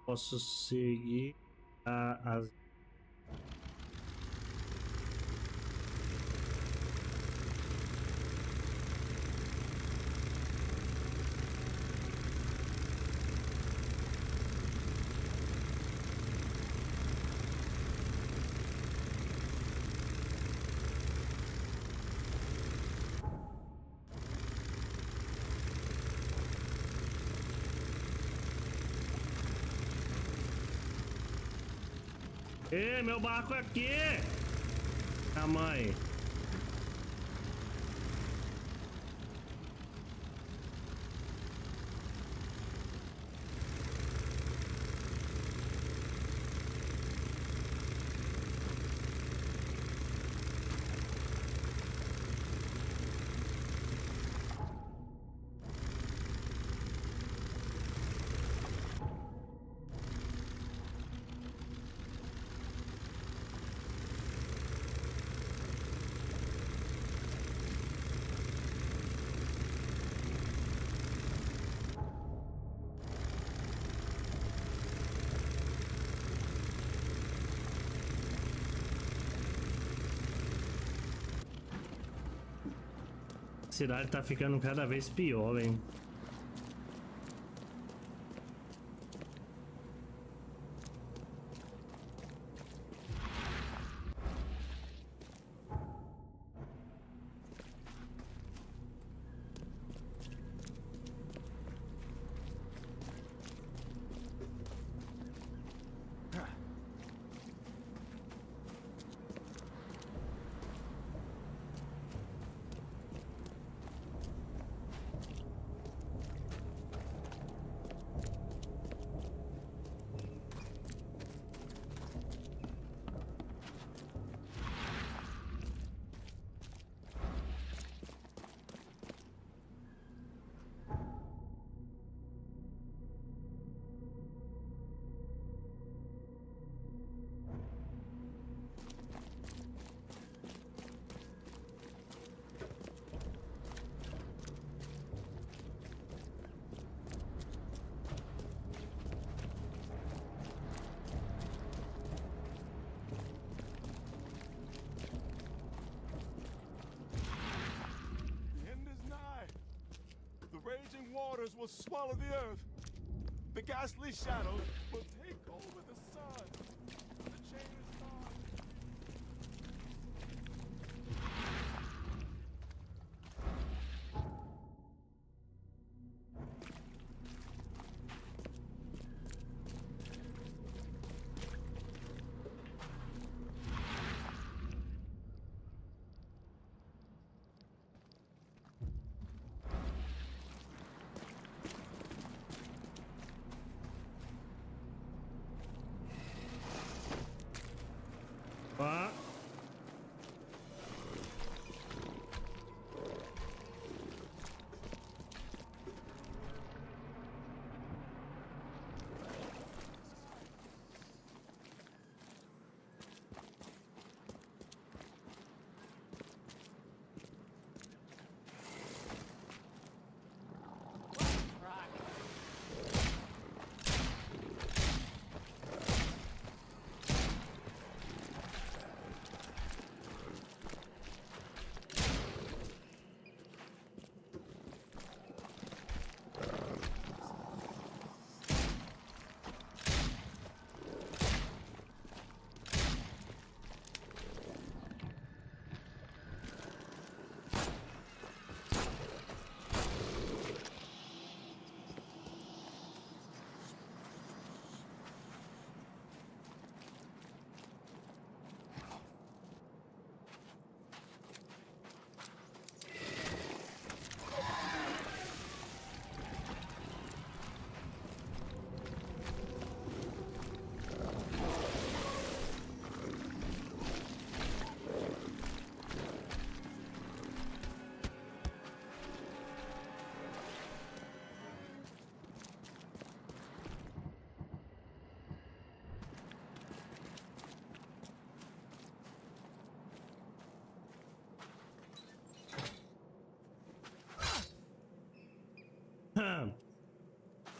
Posso seguir as. Ei, meu barco aqui! A mãe. A cidade tá ficando cada vez pior, hein? Raging waters will swallow the earth. The ghastly shadows will take over the sun. The chain is gone. Ó.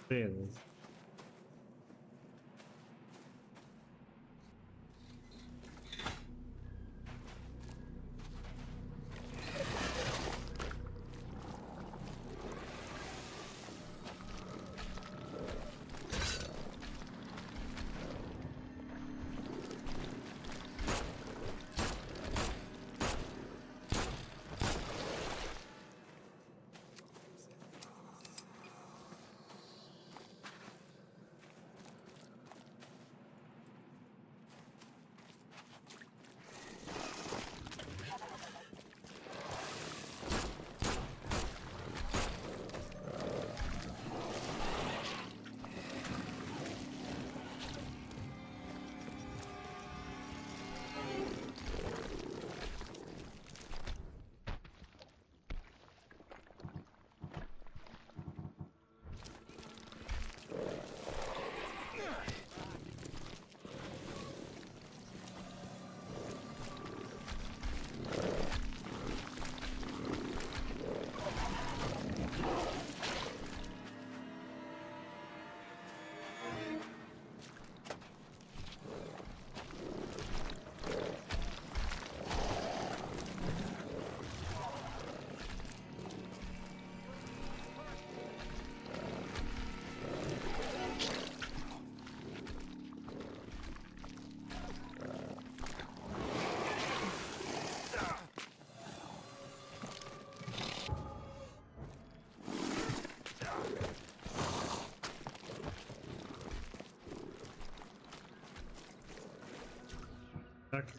Beleza.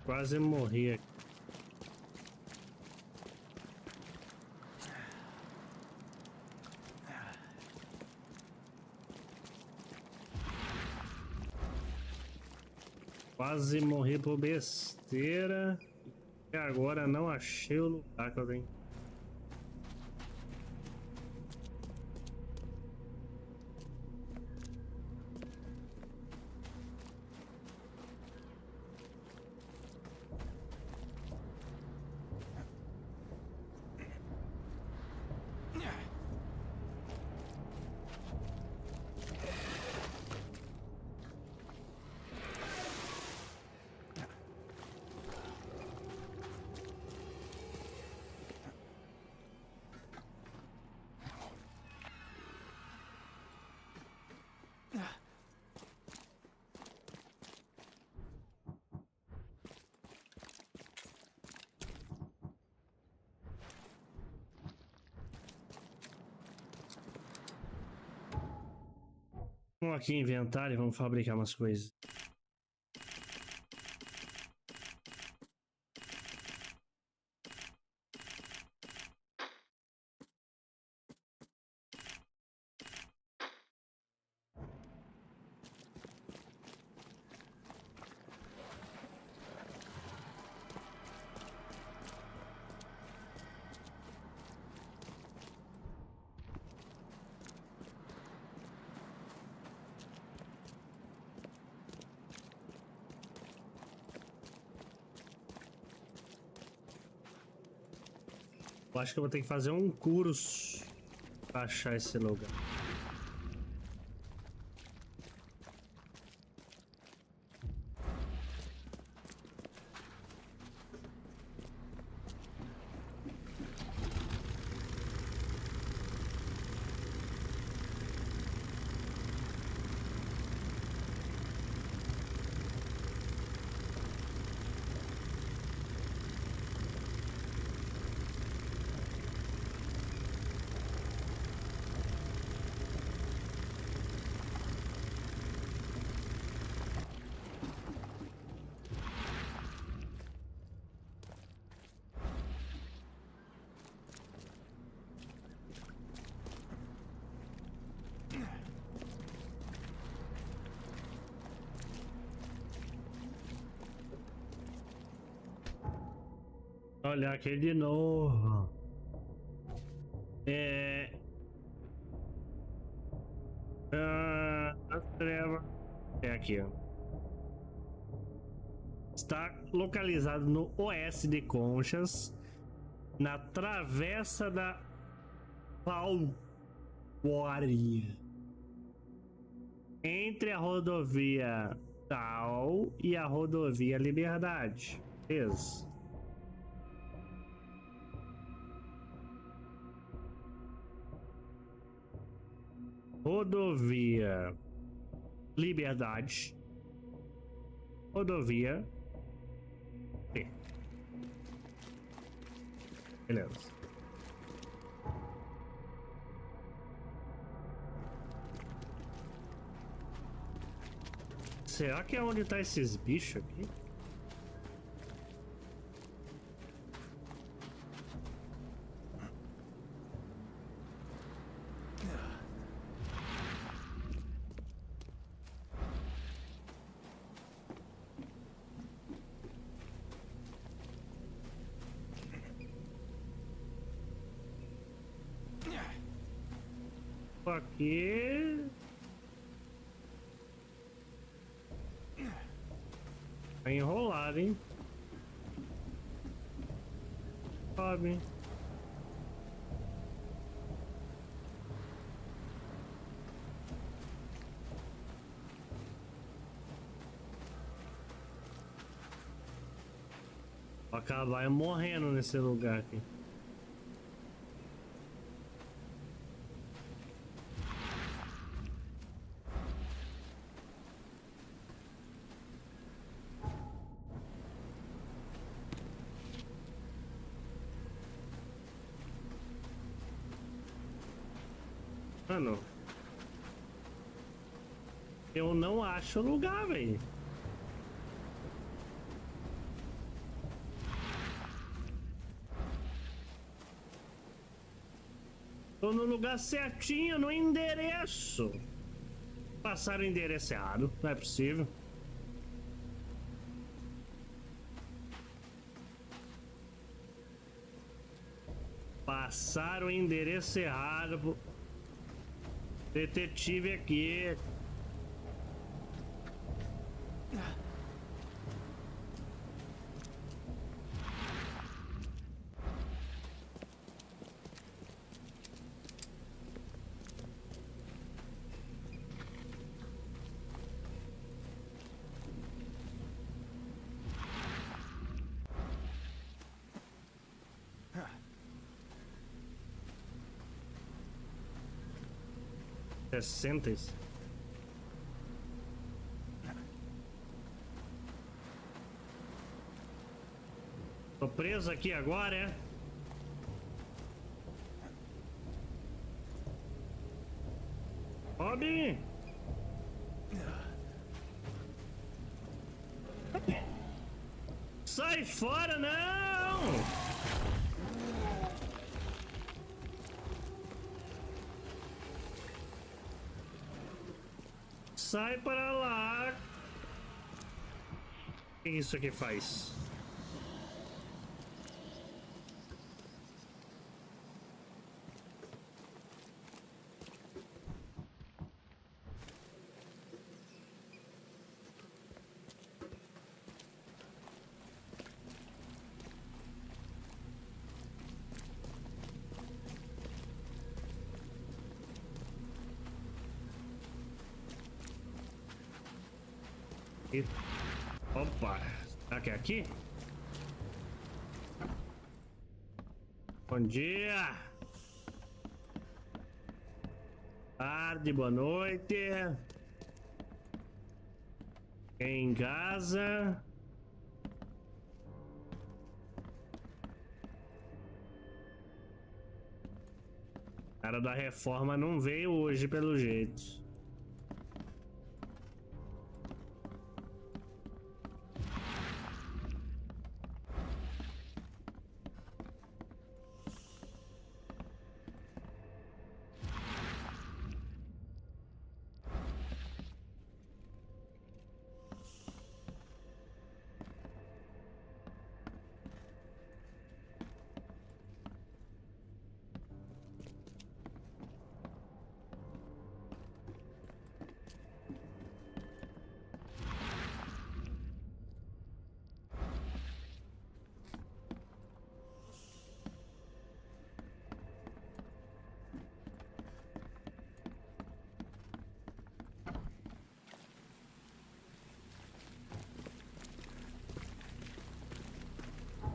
Quase morri aqui. Quase morri por besteira. E agora não achei o lugar que eu tenho. Vamos aqui em inventário e vamos fabricar umas coisas. Eu acho que eu vou ter que fazer um curso pra achar esse lugar. Olha aqui de novo. A treva é aqui, ó. Está localizado no oeste de Conchas, na travessa da Valguaria, entre a rodovia Tal e a rodovia Liberdade. Beleza. Rodovia Liberdade. Rodovia T. Beleza. Será que é onde tá esses bichos aqui? Aqui tá enrolado, hein? Sobe. Vou acabar morrendo nesse lugar aqui. Mano, eu não acho lugar, velho. Tô no lugar certinho, no endereço. Passaram o endereço errado, não é possível. Passaram o endereço errado. Detetive aqui. Sessenta. Tô preso aqui agora, é? Sobe! Sai fora, não! Sai para lá! O que isso aqui faz? E... Opa! Será que é aqui? Bom dia! Tarde, boa noite! Em casa? O cara da reforma não veio hoje, pelo jeito.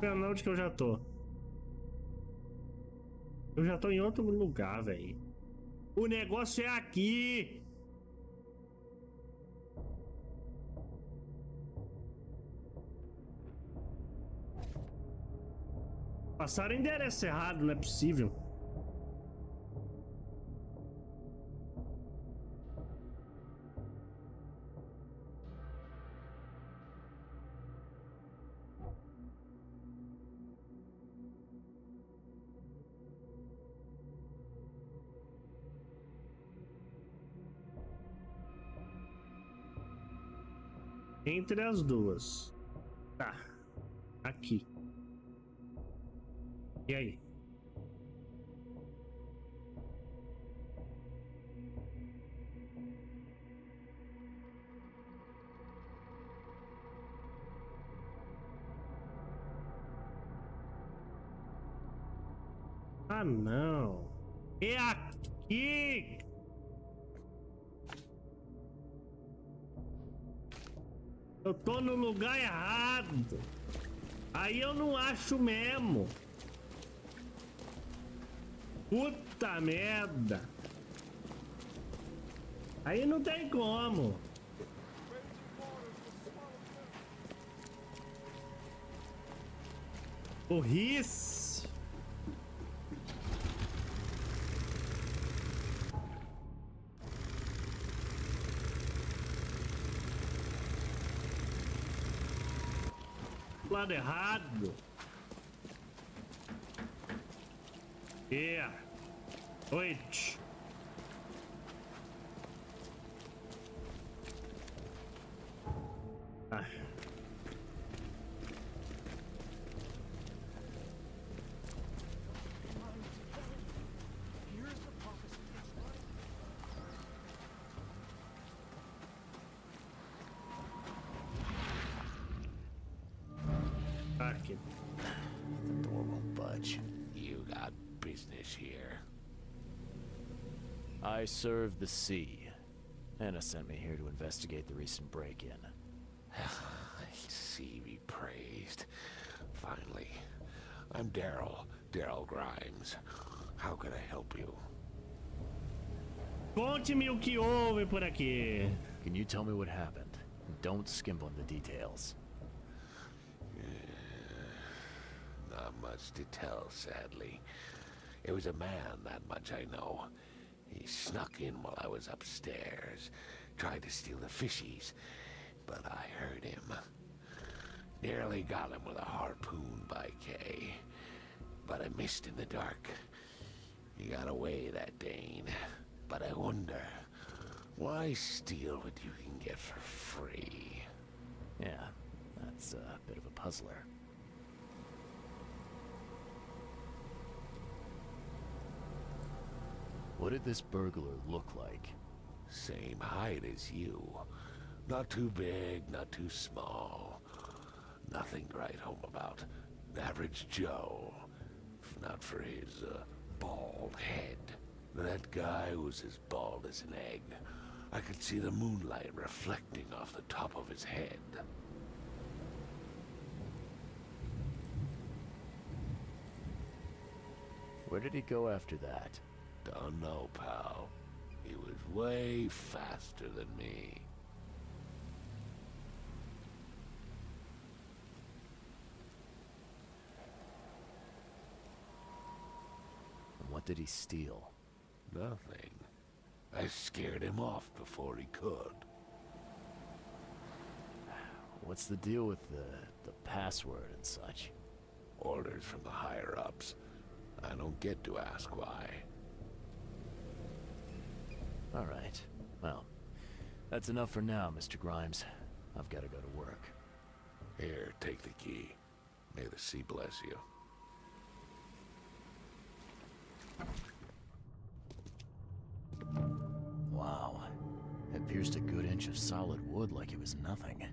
Onde que eu já tô? Eu já tô em outro lugar, velho. O negócio é aqui. Passaram o endereço errado, não é possível. Entre as duas. Tá. Aqui. E aí? Ah, não. É aqui. Eu tô no lugar errado. Aí eu não acho mesmo. Puta merda. Aí não tem como. Burrice. Lado errado. Noite. Ah. Aqui. The door won't budge. You got business here. I serve the sea. Anna sent me here to investigate the recent break-in. Sea be praised. Finally. I'm Daryl Grimes. How can I help you? Conte-me o que houve por aqui. Can you tell me what happened? Don't skimp on the details. Not much to tell, sadly. It was a man, that much I know. He snuck in while I was upstairs, tried to steal the fishies, but I heard him. Nearly got him with a harpoon by Kay, but I missed in the dark. He got away, that Dane, but I wonder, why steal what you can get for free? Yeah, that's a bit of a puzzler. What did this burglar look like? Same height as you. Not too big, not too small. Nothing to write home about. Average Joe. If not for his, bald head. That guy was as bald as an egg. I could see the moonlight reflecting off the top of his head. Where did he go after that? Don't know, pal. He was way faster than me. What did he steal? Nothing. I scared him off before he could. What's the deal with the password and such? Orders from the higher-ups. I don't get to ask why. All right. Well, that's enough for now, Mr. Grimes. I've got to go to work. Here, take the key. May the sea bless you. Wow. It pierced a good inch of solid wood like it was nothing.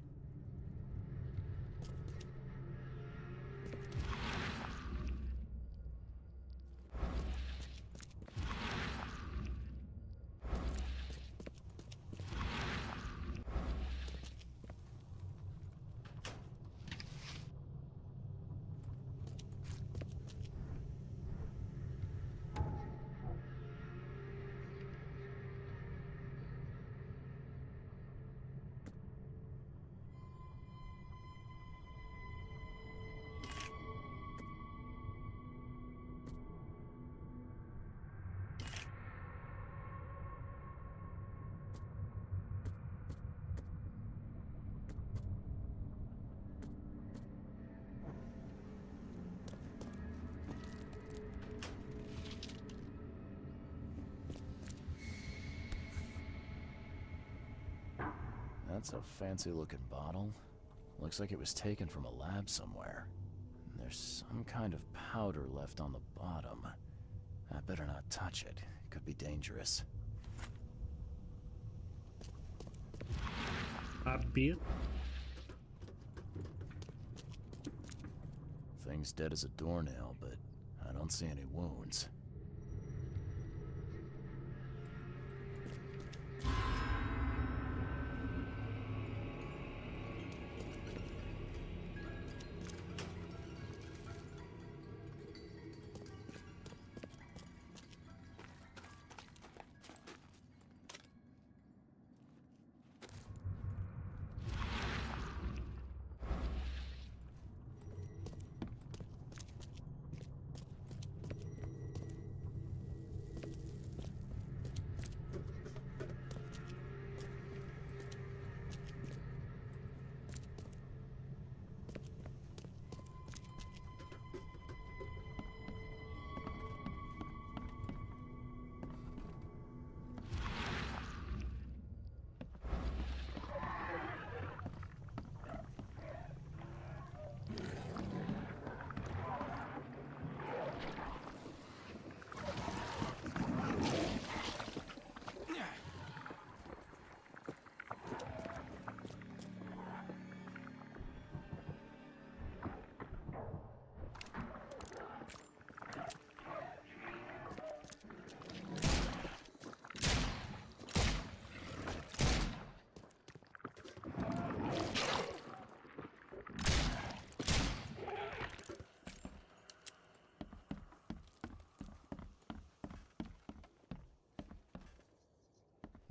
That's a fancy-looking bottle. Looks like it was taken from a lab somewhere. There's some kind of powder left on the bottom. I better not touch it. It could be dangerous. Papel. Thing's dead as a doornail, but I don't see any wounds.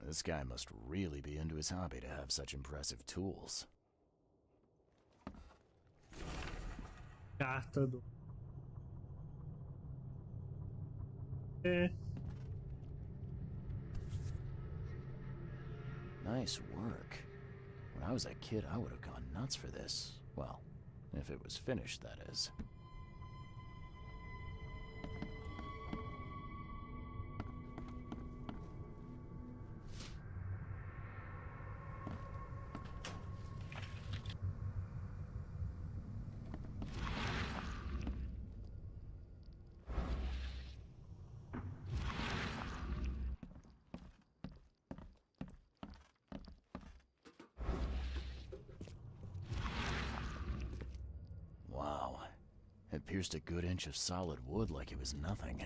This guy must really be into his hobby to have such impressive tools. Carta do... É. Nice work. When I was a kid, I would have gone nuts for this. Well, if it was finished, that is. It pierced a good inch of solid wood like it was nothing.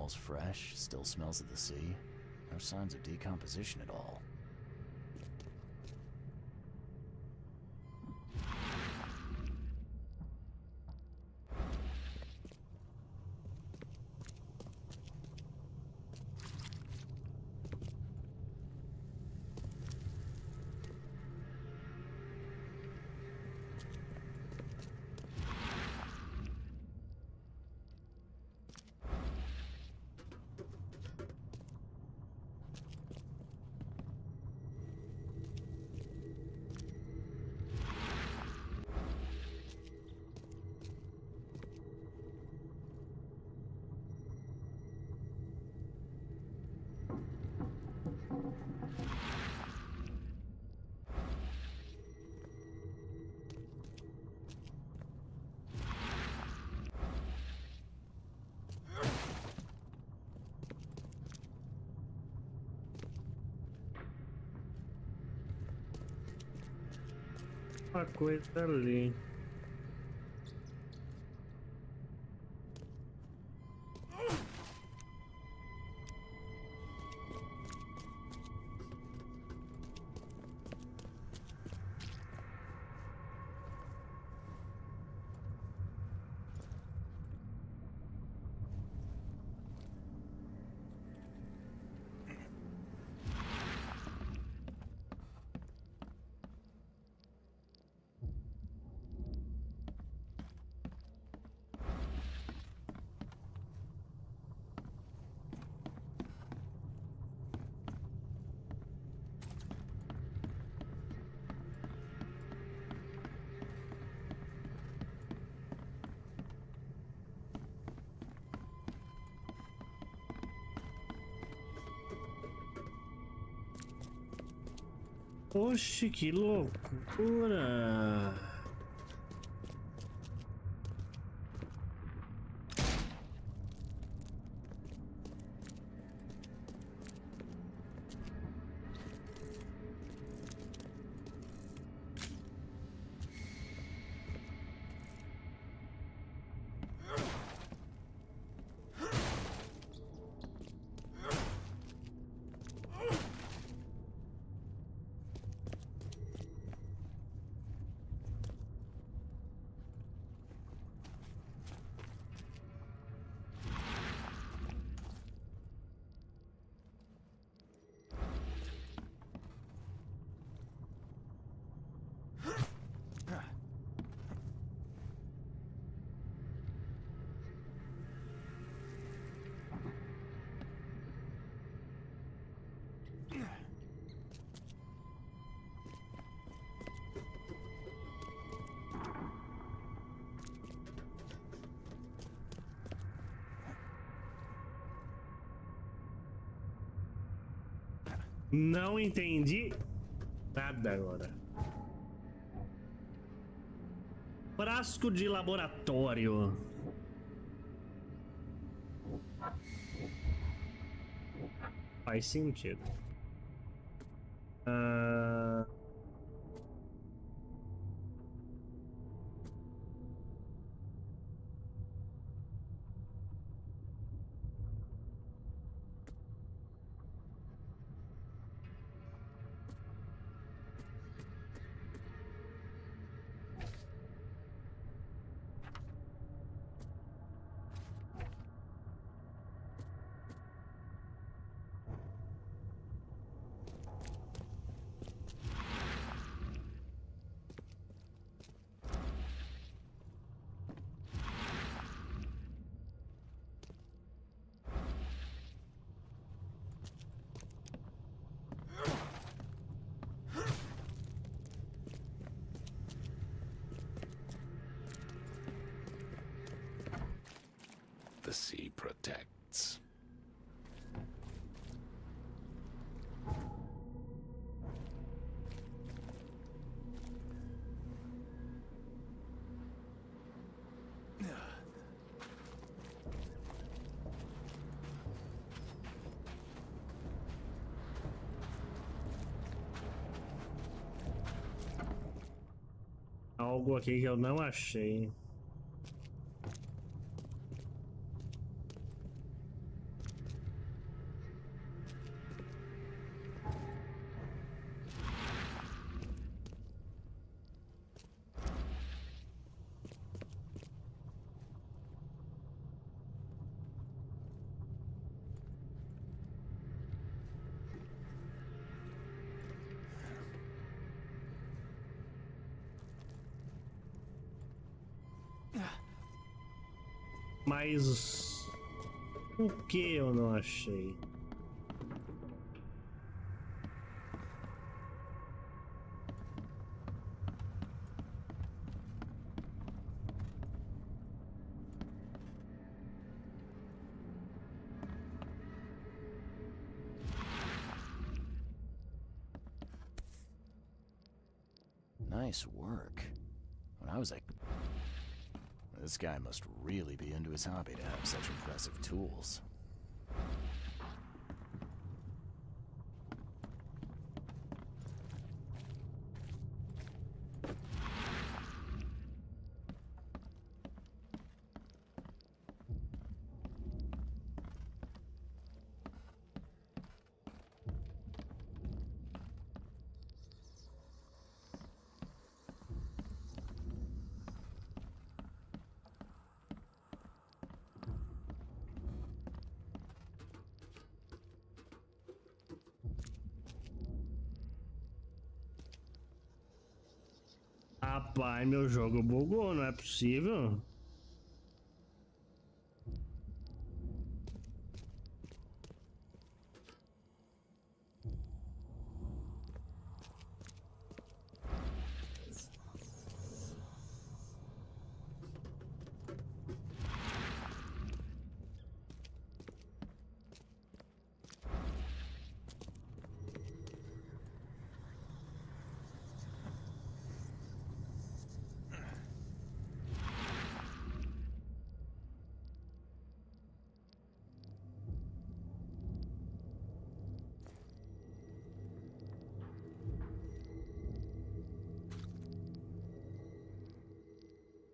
smells fresh, still smells of the sea. No signs of decomposition at all. Uma coisa ali. Oxe, que loucura! Não entendi nada agora. Frasco de laboratório. Faz sentido. The sea protects. Algo aqui que eu não achei. Mas o que eu não achei? Nice work. When I was like, this guy must really be into his hobby to have such impressive tools. Rapaz, meu jogo bugou, não é possível?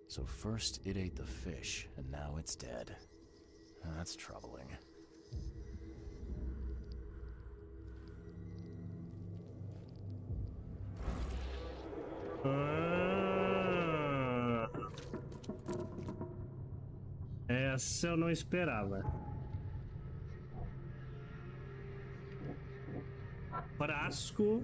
So first it ate the fish, and now it's dead. That's troubling. Essa eu não esperava. Frasco.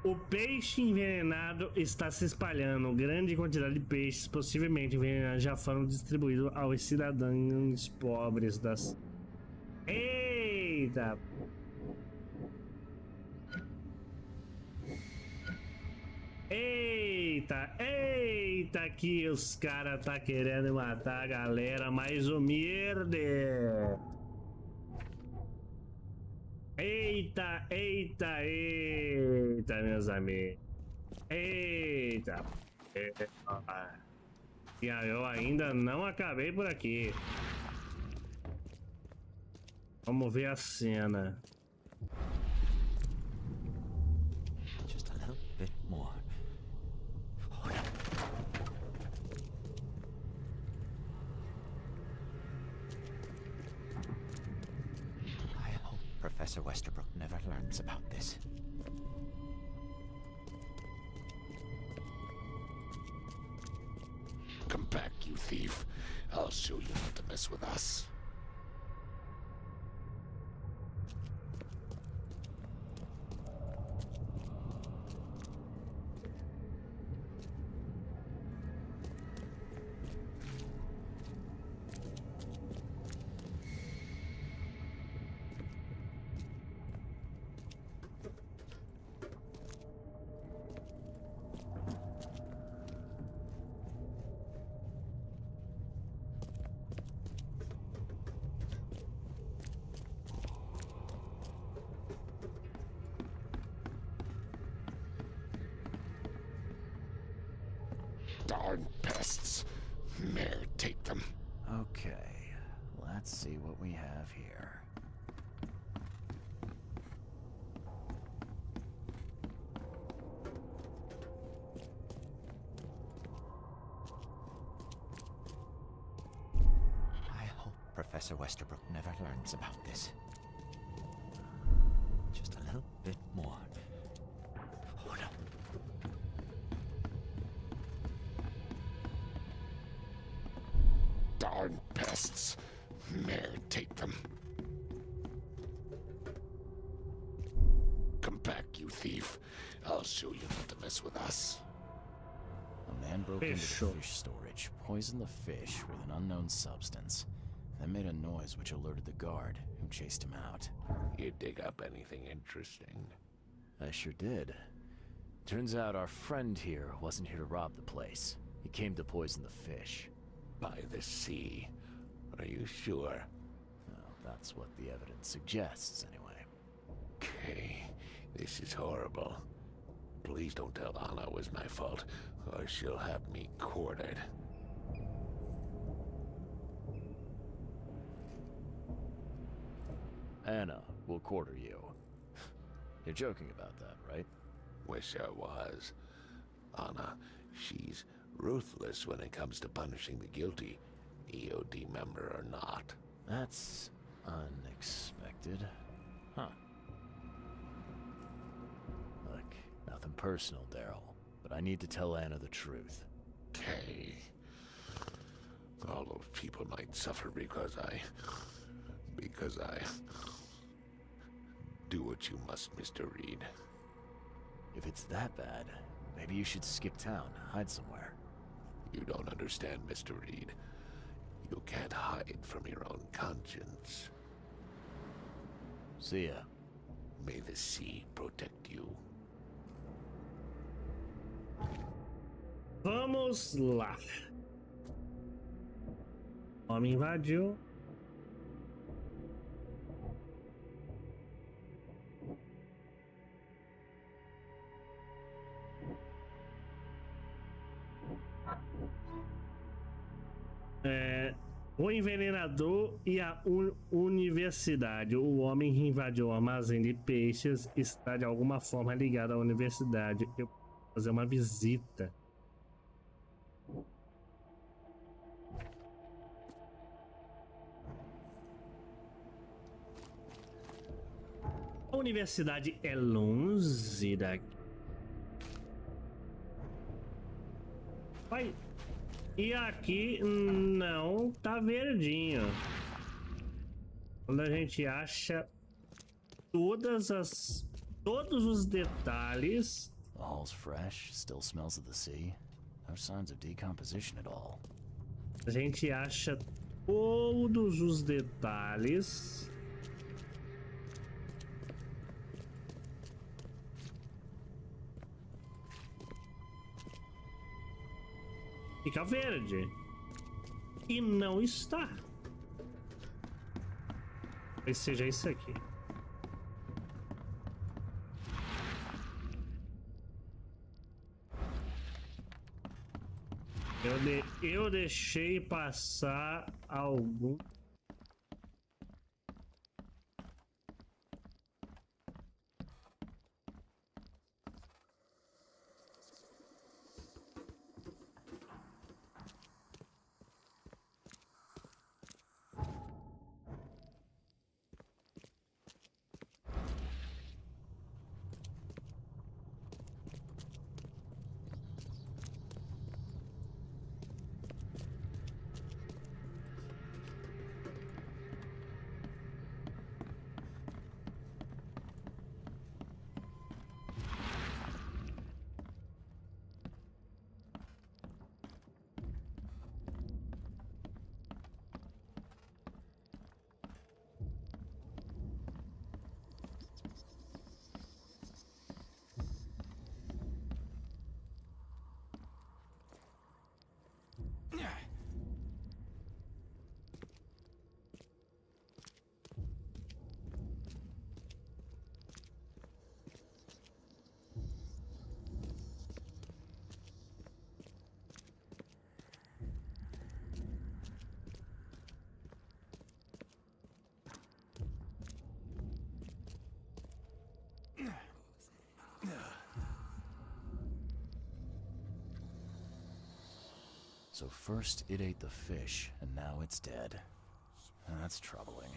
O peixe envenenado está se espalhando. Grande quantidade de peixes, possivelmente envenenados, já foram distribuídos aos cidadãos pobres das... Eita! Eita, eita, que os caras tá querendo matar a galera mais humilde. Eita, eita, eita, meus amigos. Eita. E eu ainda não acabei por aqui. Vamos ver a cena. Just a little bit more. I hope Professor Westerbrook never learns about this. Come back, you thief. I'll show you not to mess with us. Darn pests. Mayor, take them. Okay, let's see what we have here. I hope Professor Westerbrook never learns about this. Just a little bit more. Oh no. Darn pests. There, take them. Come back, you thief. I'll show you not to mess with us. A man broke into the fish storage, poisoned the fish with an unknown substance, then made a noise which alerted the guard, who chased him out. You dig up anything interesting? I sure did. Turns out our friend here wasn't here to rob the place. He came to poison the fish. By the sea. Are you sure? Well, that's what the evidence suggests, anyway. Okay, this is horrible. Please don't tell Anna it was my fault, or she'll have me quartered. Anna will quarter you. You're joking about that, right? Wish I was. Anna, she's ruthless when it comes to punishing the guilty, EOD member or not. That's unexpected. Huh. Look, nothing personal, Daryl, but I need to tell Anna the truth. Okay. All those people might suffer because I do what you must, Mr. Reed. If it's that bad, maybe you should skip town, hide somewhere. You don't understand, Mr. Reed. You can't hide from your own conscience. See ya. May the sea protect you. Vamos lá. O homem invadiu. O envenenador e a universidade. O homem invadiu o armazém de peixes. Está de alguma forma ligado à universidade. Eu vou fazer uma visita. A universidade é longe daqui. Vai. E aqui não tá verdinho. Quando a gente acha todos os detalhes. The hall's fresh, still smells of the sea. No signs of decomposition at all. A gente acha todos os detalhes. Fica verde. E não está. Talvez seja isso aqui. Eu deixei passar algum. So first it ate the fish, and now it's dead. That's troubling.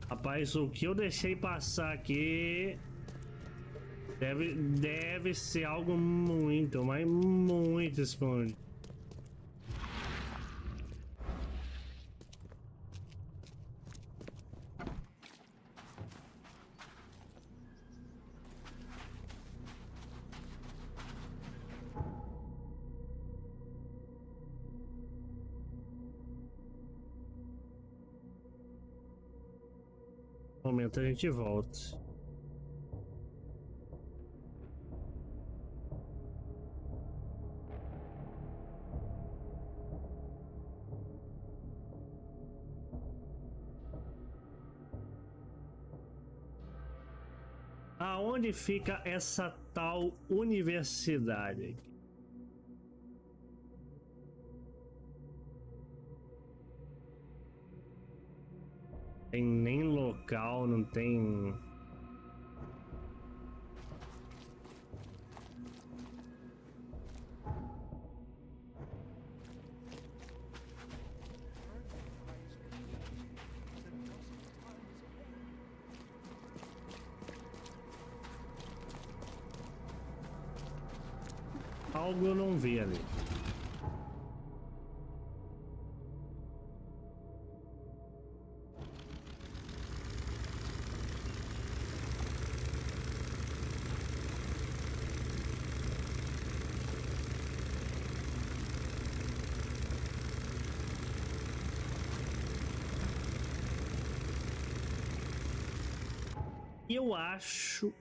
Rapaz, o que eu deixei passar aqui deve ser algo muito, mas muito escondido. Um momento, a gente volta. Aonde fica essa tal universidade aqui? Tem nem local, não tem. Algo eu não vi ali. Eu acho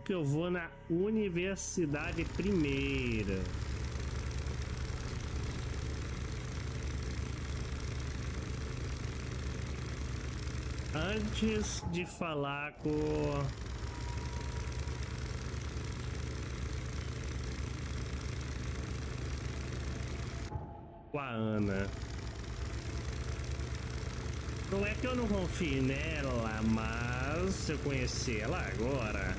que eu vou na universidade primeira. Antes de falar com a Ana. Não é que eu não confie nela, mas se eu conhecer ela agora...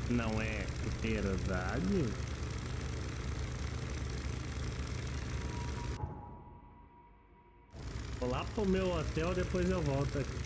Não é verdade? Vou lá pro meu hotel, depois eu volto aqui.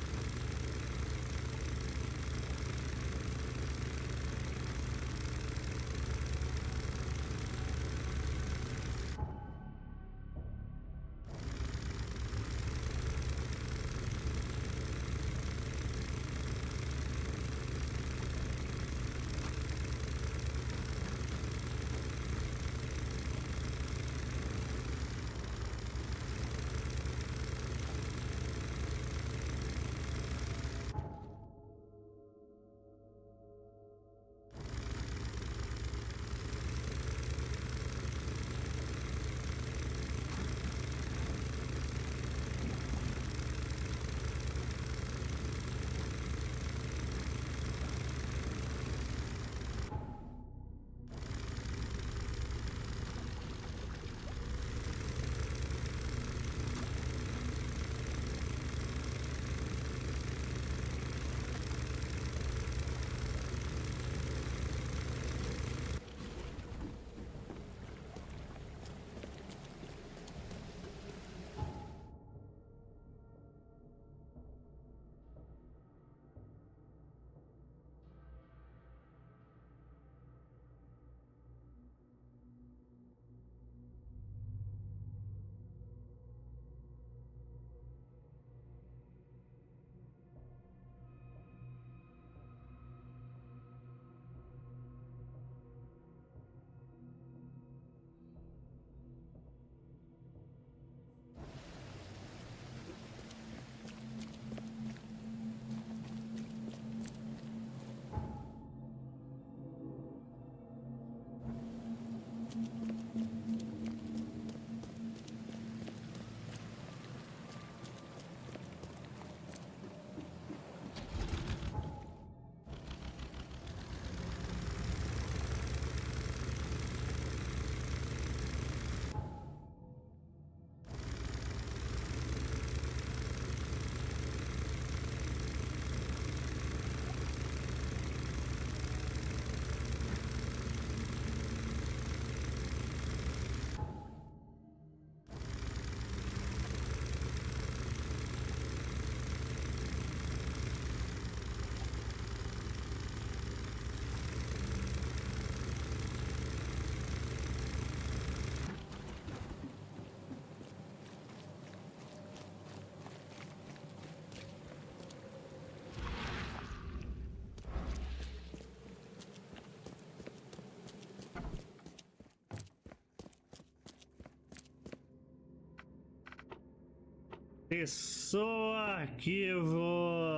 Pessoa, arquivo,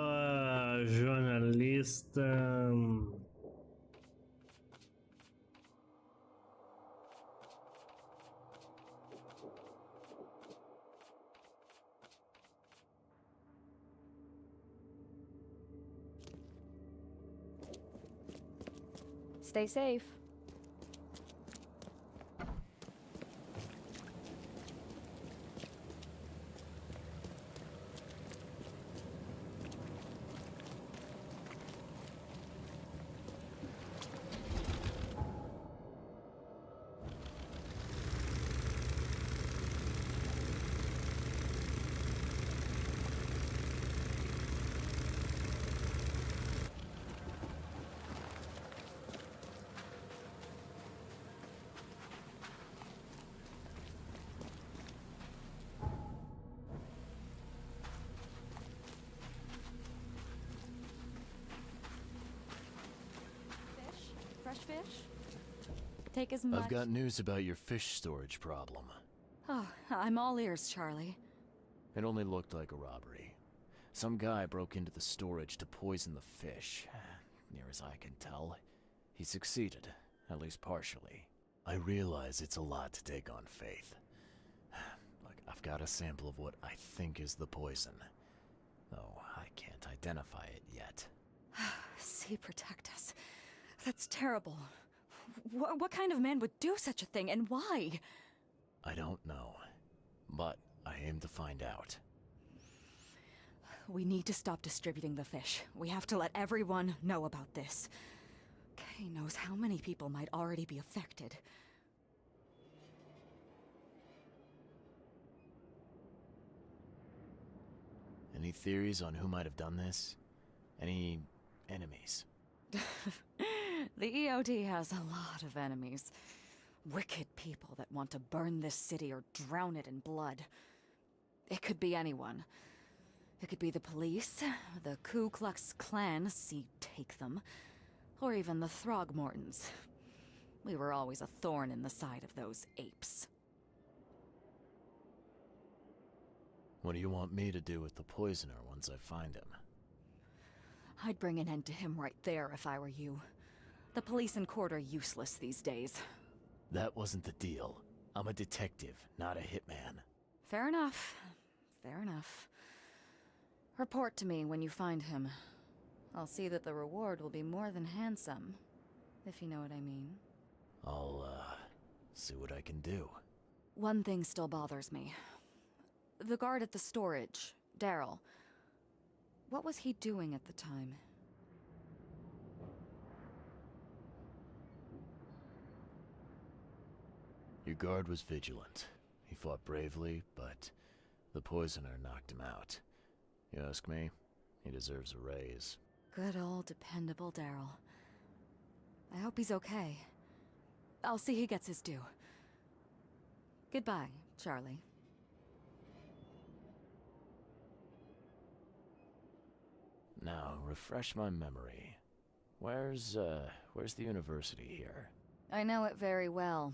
jornalista. Stay safe. Fresh fish? Take as much. I've got news about your fish storage problem. Oh, I'm all ears, Charlie. It only looked like a robbery. Some guy broke into the storage to poison the fish. Near as I can tell, he succeeded, at least partially. I realize it's a lot to take on faith. Look, I've got a sample of what I think is the poison, though I can't identify it yet. See, protect us. That's terrible. What kind of man would do such a thing, and why? I don't know, but I aim to find out. We need to stop distributing the fish. We have to let everyone know about this. Kay knows how many people might already be affected. Any theories on who might have done this? Any enemies? The EOD has a lot of enemies. Wicked people that want to burn this city or drown it in blood. It could be anyone. It could be the police, the Ku Klux Klan, see take them, or even the Throgmortons. We were always a thorn in the side of those apes. What do you want me to do with the poisoner once I find him? I'd bring an end to him right there if I were you. The police and court are useless these days. That wasn't the deal. I'm a detective, not a hitman. Fair enough. Fair enough. Report to me when you find him. I'll see that the reward will be more than handsome, if you know what I mean. I'll, see what I can do. One thing still bothers me. The guard at the storage, Daryl. What was he doing at the time? Your guard was vigilant. He fought bravely, but the poisoner knocked him out. You ask me, he deserves a raise. Good old dependable Daryl. I hope he's okay. I'll see he gets his due. Goodbye, Charlie. Now, refresh my memory. Where's the university here? I know it very well.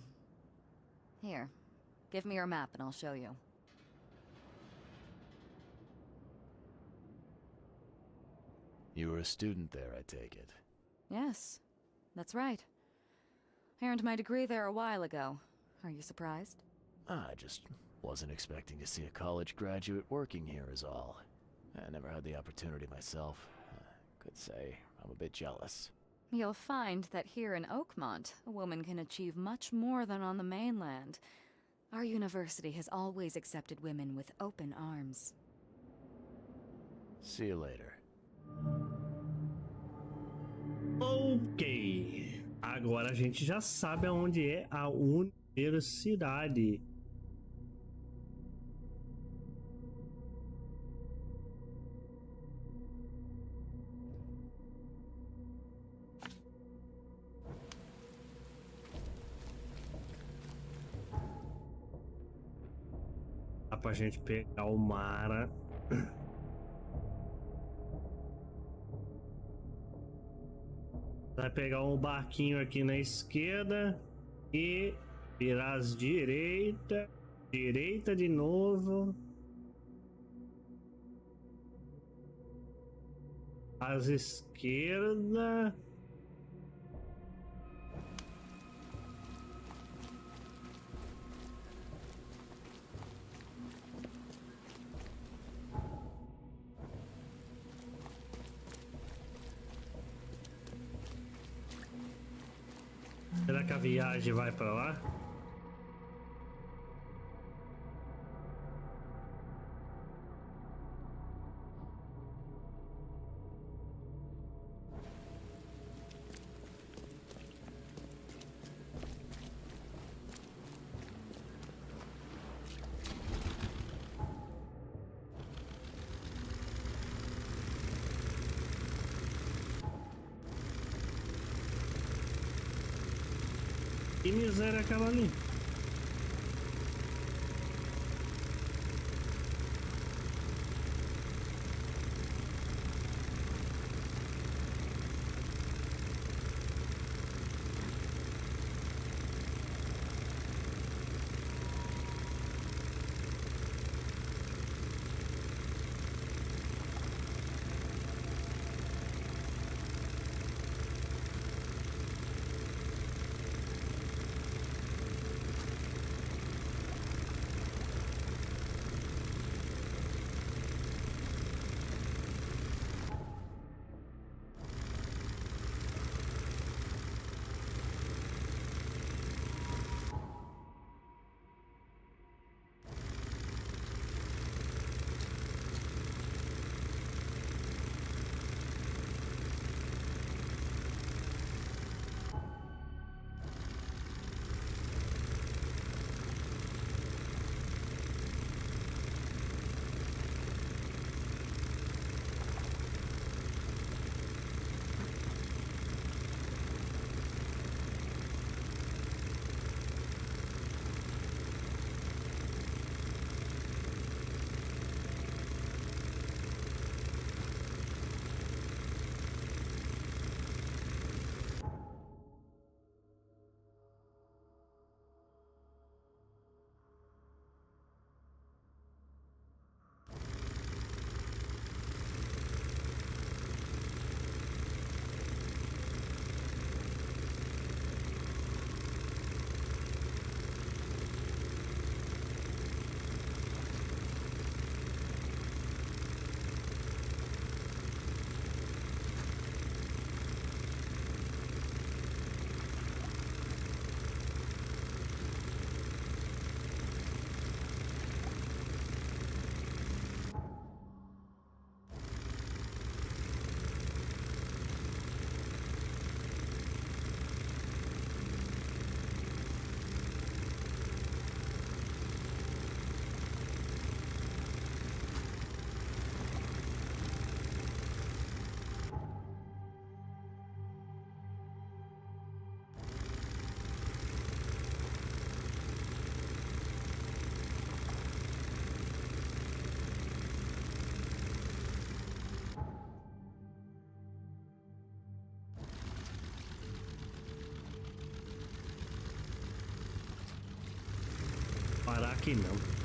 Here, give me your map and I'll show you. You were a student there, I take it. Yes, that's right. I earned my degree there a while ago. Are you surprised? I just wasn't expecting to see a college graduate working here is all. I never had the opportunity myself. Could say I'm a bit jealous. You'll find that here in Oakmont, a woman can achieve much more than on the mainland. Our university has always accepted women with open arms. See you later. Ok. Agora a gente já sabe aonde é a universidade. Dá pra gente pegar o Mara. Vai pegar um barquinho aqui na esquerda e virar à direita, direita de novo Asa esquerda. Será que a viagem vai pra lá? Que miséria aquela ali. Parar aqui não.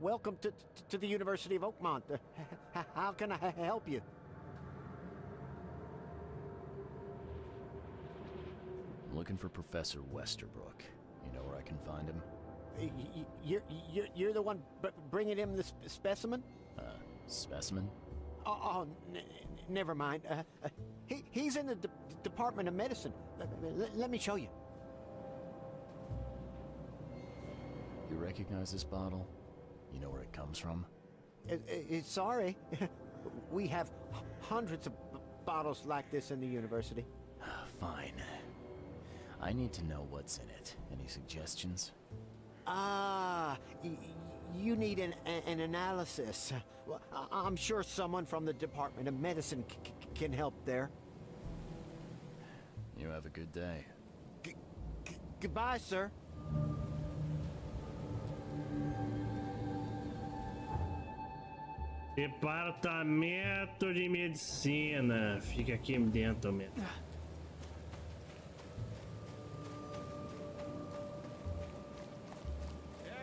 Welcome to the University of Oakmont. How can I help you? I'm looking for Professor Westerbrook. You know where I can find him? You're the one bringing him the specimen? Specimen? Oh, never mind. He's in the Department of Medicine. Let me show you. You recognize this bottle? You know where it comes from? Sorry. We have hundreds of bottles like this in the university. Fine. I need to know what's in it. Any suggestions? Ah, you need an analysis. Well, I'm sure someone from the Department of Medicine can help there. You have a good day. Goodbye, sir. Departamento de Medicina. Fica aqui dentro mesmo.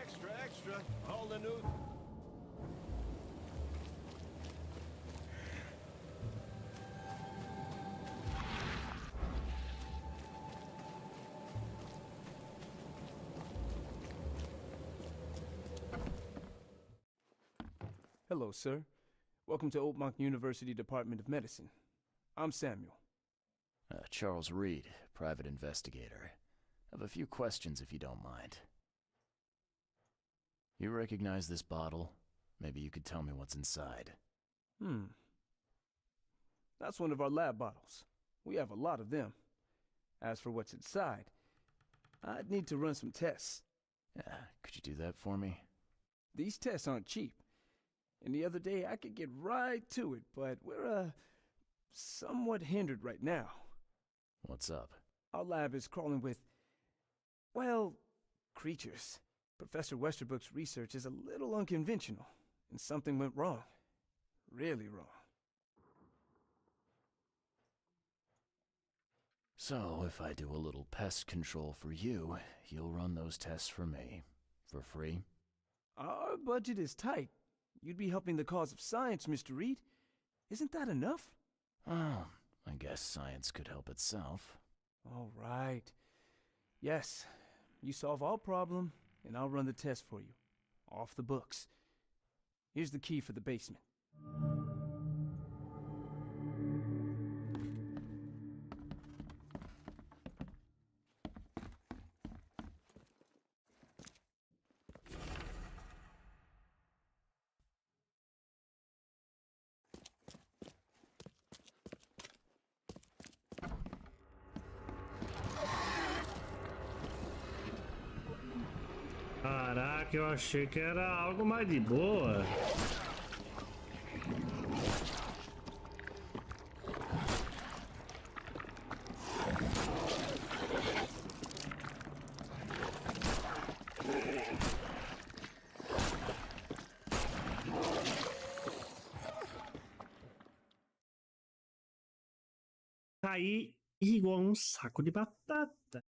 Extra, extra. All the new... Hello, sir. Welcome to Oakmont University Department of Medicine. I'm Samuel. Charles Reed, private investigator. Have a few questions if you don't mind. You recognize this bottle? Maybe you could tell me what's inside. That's one of our lab bottles. We have a lot of them. As for what's inside, I'd need to run some tests. Yeah, could you do that for me? These tests aren't cheap. And the other day I could get right to it, but we're, somewhat hindered right now. What's up? Our lab is crawling with, well, creatures. Professor Westerbrook's research is a little unconventional, and something went wrong. Really wrong. So, if I do a little pest control for you, you'll run those tests for me. For free? Our budget is tight. You'd be helping the cause of science, Mr. Reed. Isn't that enough? Oh, I guess science could help itself. All right. Yes, you solve our problem, and I'll run the test for you. Off the books. Here's the key for the basement. Caraca, eu achei que era algo mais de boa. Caí igual um saco de batata.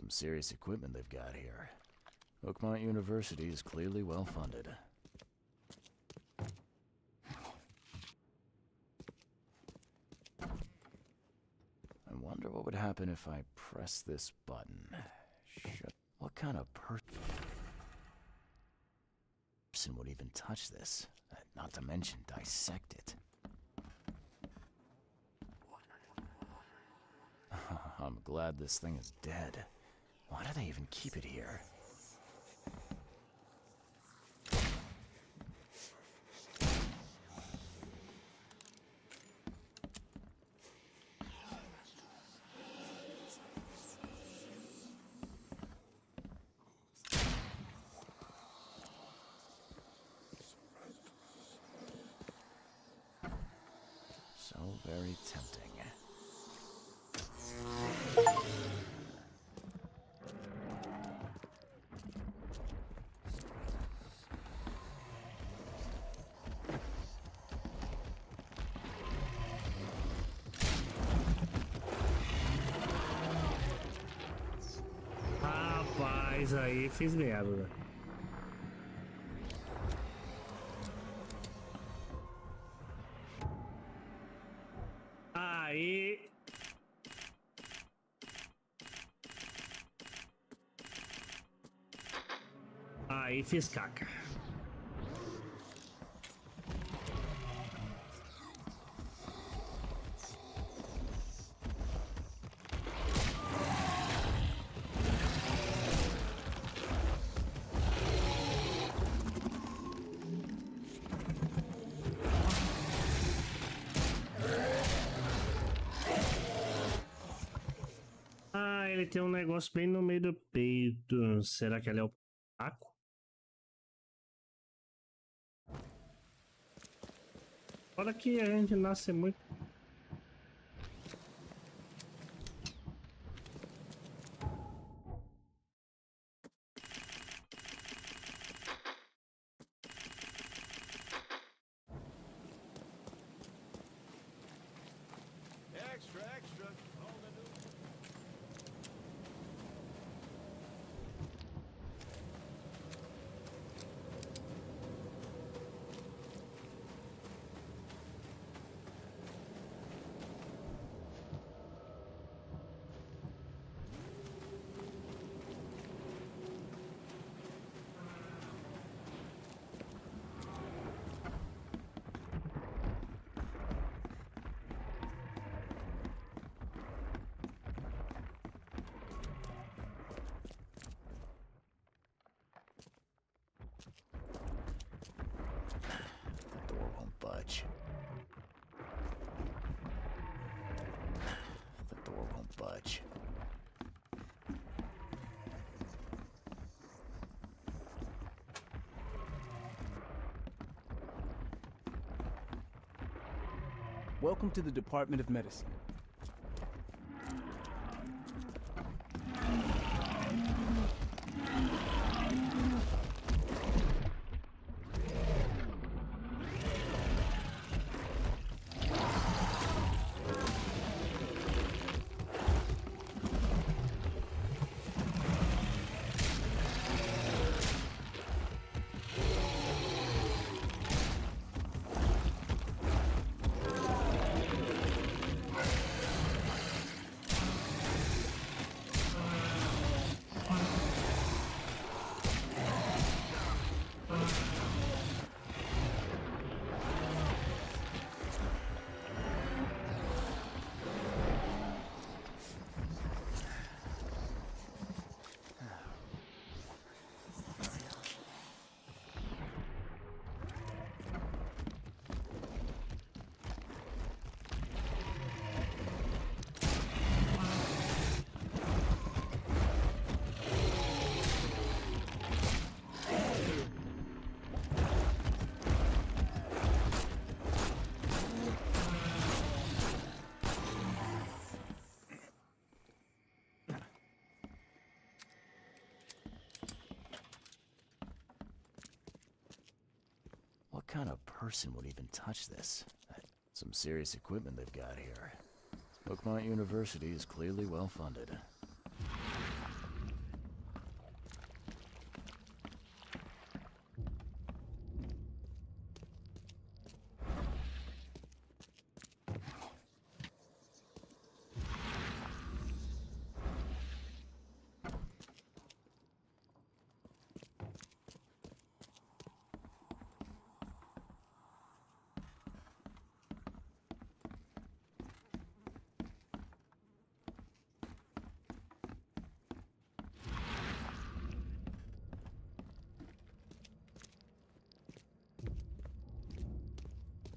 Some serious equipment they've got here. Oakmont University is clearly well funded. I wonder what would happen if I press this button. What kind of person would even touch this? Not to mention dissect it. I'm glad this thing is dead. Why do they even keep it here? So very tempting. Rapaz, aí fiz merda. Aí. Aí fiz caca. Ele tem um negócio bem no meio do peito. Será que ele é o taco? Olha que a gente nasce muito. Extra, extra. All the new... The door won't budge. The door won't budge. Welcome to the Department of Medicine. What kind of person would even touch this? Some serious equipment they've got here. Oakmont University is clearly well funded.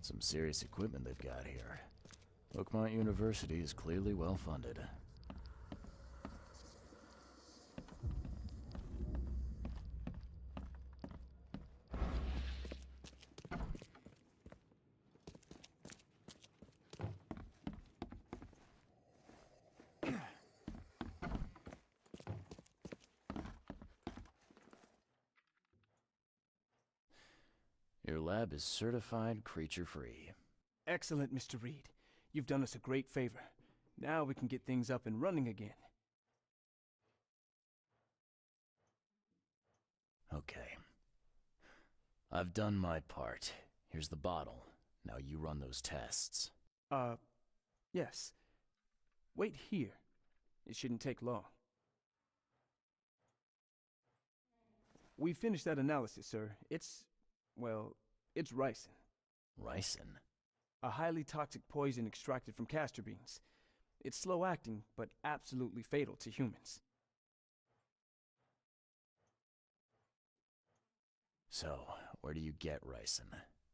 Some serious equipment they've got here. Oakmont University is clearly well funded. Your lab is certified creature-free. Excellent, Mr. Reed. You've done us a great favor. Now we can get things up and running again. Okay. I've done my part. Here's the bottle. Now you run those tests. Yes. Wait here. It shouldn't take long. We finished that analysis, sir. It's ricin. Ricin? A highly toxic poison extracted from castor beans. It's slow-acting, but absolutely fatal to humans. So, where do you get ricin?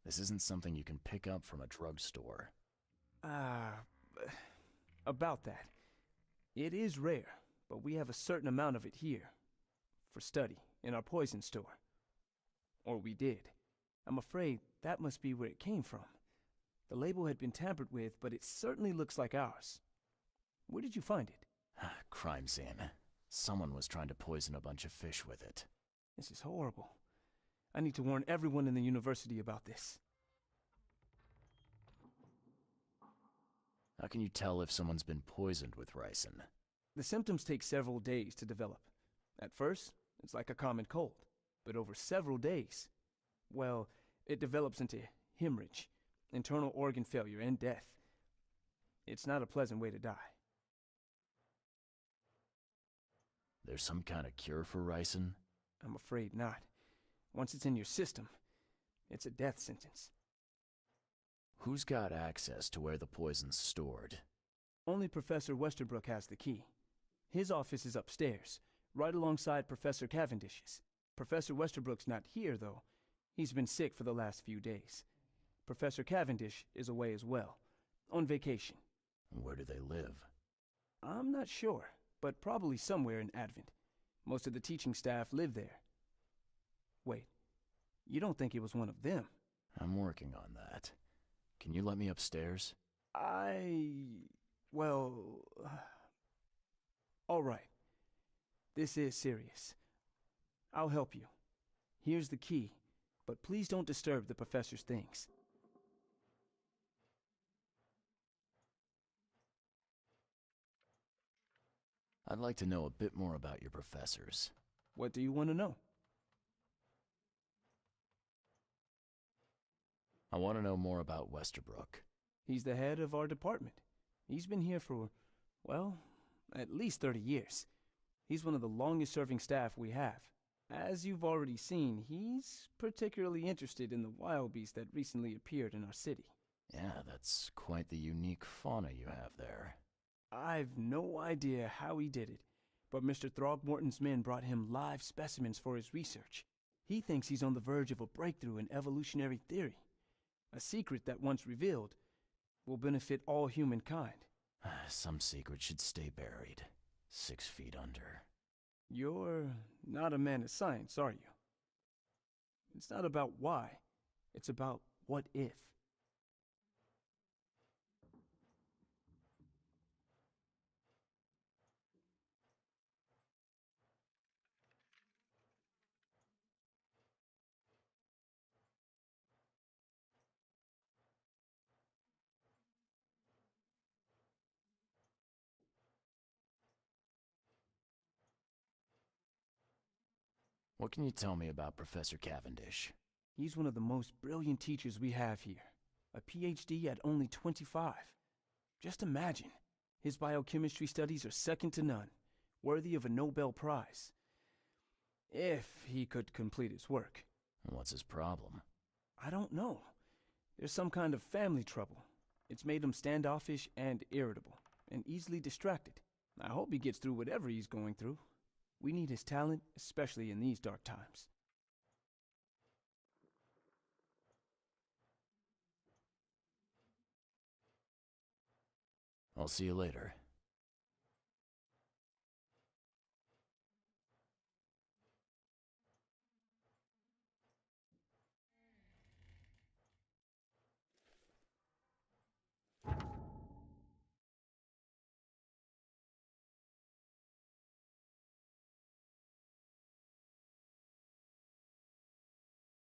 This isn't something you can pick up from a drugstore. About that. It is rare, but we have a certain amount of it here. For study, in our poison store. Or we did. I'm afraid that must be where it came from. The label had been tampered with, but it certainly looks like ours. Where did you find it? Crime scene. Someone was trying to poison a bunch of fish with it. This is horrible. I need to warn everyone in the university about this. How can you tell if someone's been poisoned with ricin? The symptoms take several days to develop. At first, it's like a common cold. But over several days, well, it develops into hemorrhage, internal organ failure, and death. It's not a pleasant way to die. There's some kind of cure for ricin? I'm afraid not. Once it's in your system, it's a death sentence. Who's got access to where the poison's stored? Only Professor Westerbrook has the key. His office is upstairs, right alongside Professor Cavendish's. Professor Westerbrook's not here, though. He's been sick for the last few days. Professor Cavendish is away as well, on vacation. Where do they live? I'm not sure, but probably somewhere in Advent. Most of the teaching staff live there. Wait, you don't think it was one of them? I'm working on that. Can you let me upstairs? Well... all right. This is serious. I'll help you. Here's the key, but please don't disturb the professor's things. I'd like to know a bit more about your professors. What do you want to know? I want to know more about Westerbrook. He's the head of our department. He's been here for, well, at least 30 years. He's one of the longest-serving staff we have. As you've already seen, he's particularly interested in the wild beast that recently appeared in our city. Yeah, that's quite the unique fauna you have there. I've no idea how he did it, but Mr. Throgmorton's men brought him live specimens for his research. He thinks he's on the verge of a breakthrough in evolutionary theory. A secret that, once revealed, will benefit all humankind. Some secret should stay buried, 6 feet under. You're not a man of science, are you? It's not about why. It's about what if. What can you tell me about Professor Cavendish? He's one of the most brilliant teachers we have here. A PhD at only 25. Just imagine. His biochemistry studies are second to none, worthy of a Nobel Prize. If he could complete his work. What's his problem? I don't know. There's some kind of family trouble. It's made him standoffish and irritable, and easily distracted. I hope he gets through whatever he's going through. We need his talent, especially in these dark times. I'll see you later.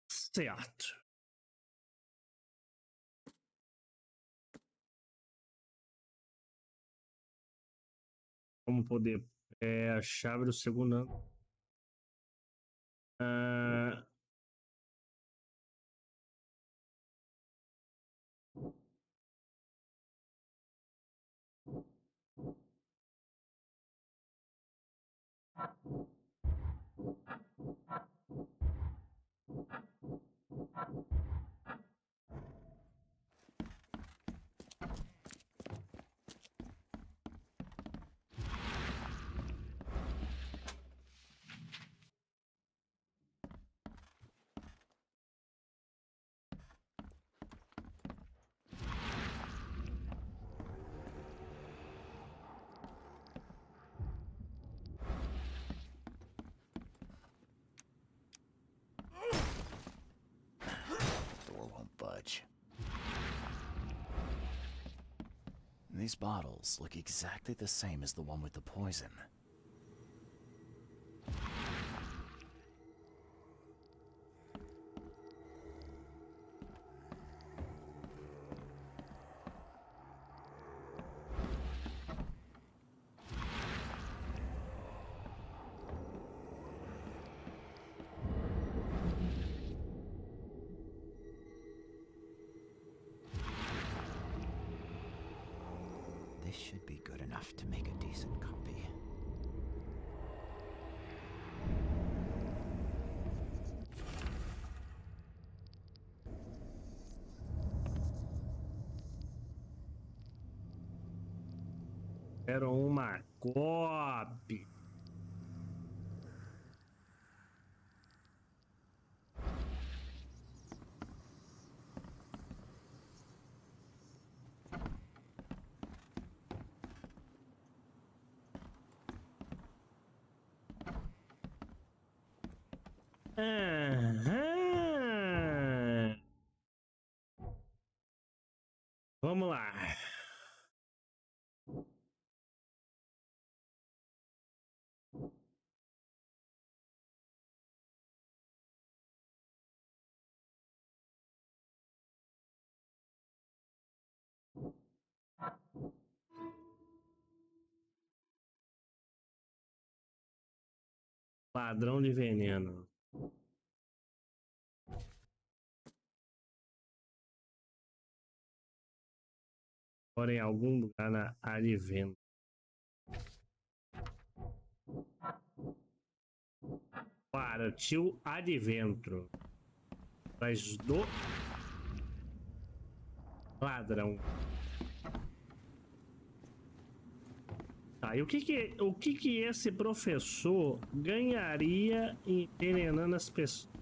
Certo. Vamos poder. A chave do segundo ano. Door won't budge. These bottles look exactly the same as the one with the poison. This should be good enough to make a decent copy. Era uma cópia. Aham. Vamos lá. Ladrão de veneno. Mora em algum lugar na área de venda. Para tio Adventro. Atrás do ladrão. Tá, e o que esse professor ganharia envenenando as pessoas?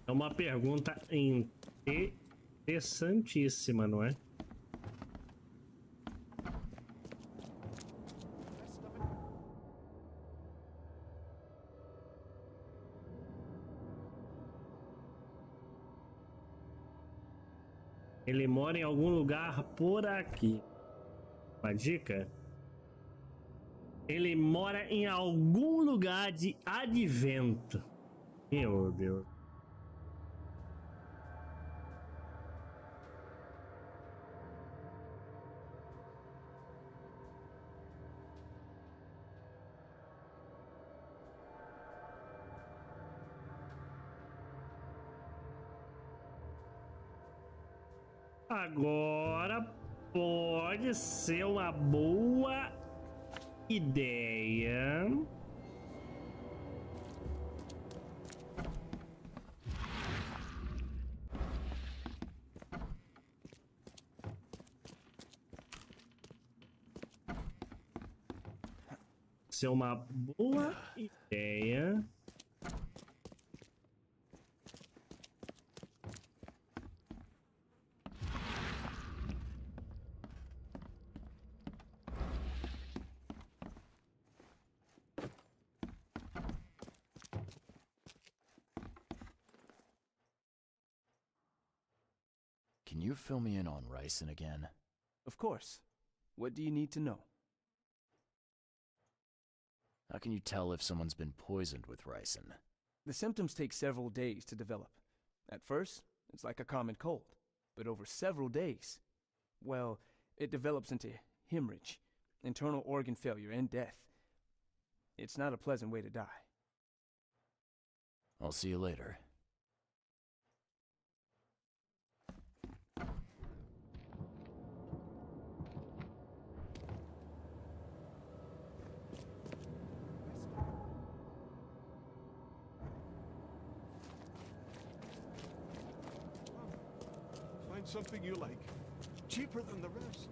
É uma pergunta interessantíssima, não é? Ele mora em algum lugar por aqui. Uma dica? Ele mora em algum lugar de advento. Meu Deus. Agora pode ser uma boa ideia. ser uma boa ideia. Can you fill me in on ricin again? Of course. What do you need to know? How can you tell if someone's been poisoned with ricin? The symptoms take several days to develop. At first, it's like a common cold. But over several days, well, it develops into hemorrhage, internal organ failure, and death. It's not a pleasant way to die. I'll see you later. Find something you like. Cheaper than the rest.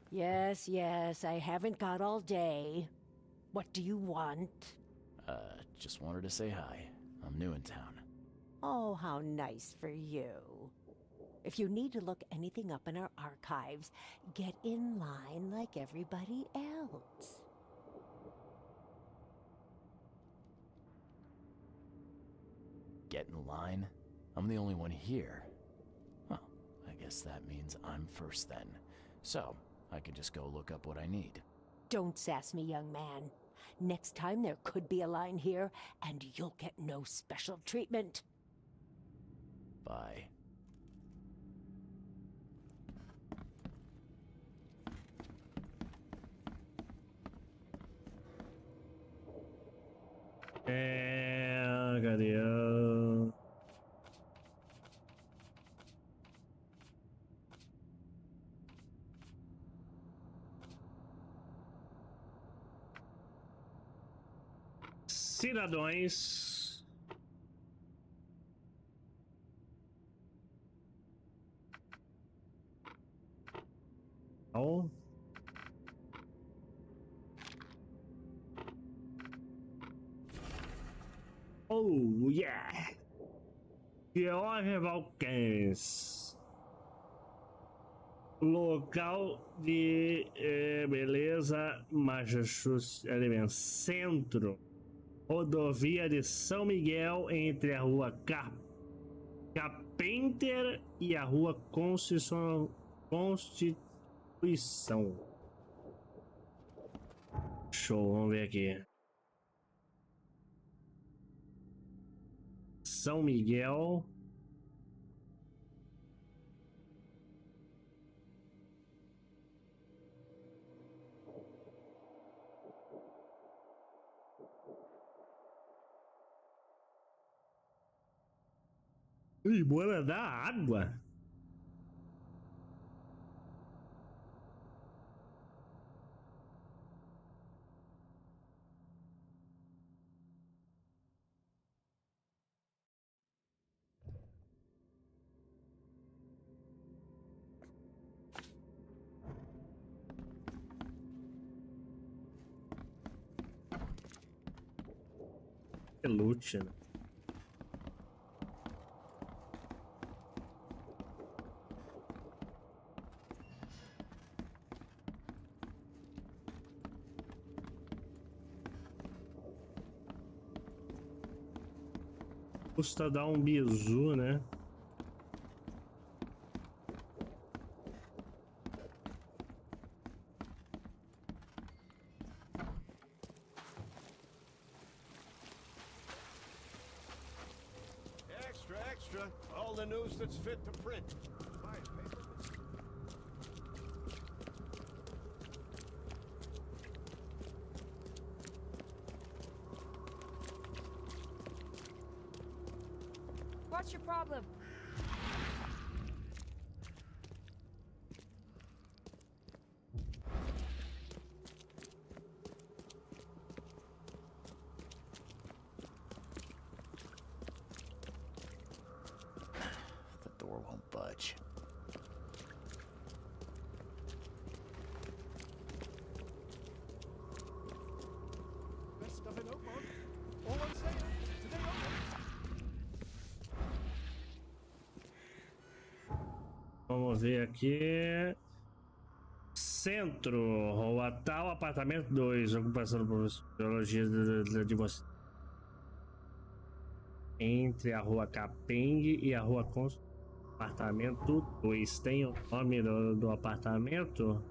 Yes, yes, I haven't got all day. What do you want? Just wanted to say hi. I'm new in town. Oh, how nice for you. If you need to look anything up in our archives, get in line like everybody else. Get in line? I'm the only one here. Well, I guess that means I'm first then. So, I can just go look up what I need. Don't sass me, young man. Next time there could be a line here, and you'll get no special treatment. Bye. Cadê? Cidadãos. Oh. Oh, yeah. Georgia Balcãs. Local de beleza, Massachusetts, centro. Rodovia de São Miguel entre a rua Carpenter e a rua Constituição. Show, vamos ver aqui. São Miguel. E bora dar água. É loot, né? Custa dar um bizu, né? Extra, extra. All the news that's fit to print. Buy a paper. What's your problem? The door won't budge. Best stuff in Oakmont. All on sale. Today only. Vamos ver aqui. Centro, rua tal, apartamento 2, ocupação do professor de biologia de você. Entre a rua Capeng e a rua Const... Apartamento 2. Tem o nome do apartamento?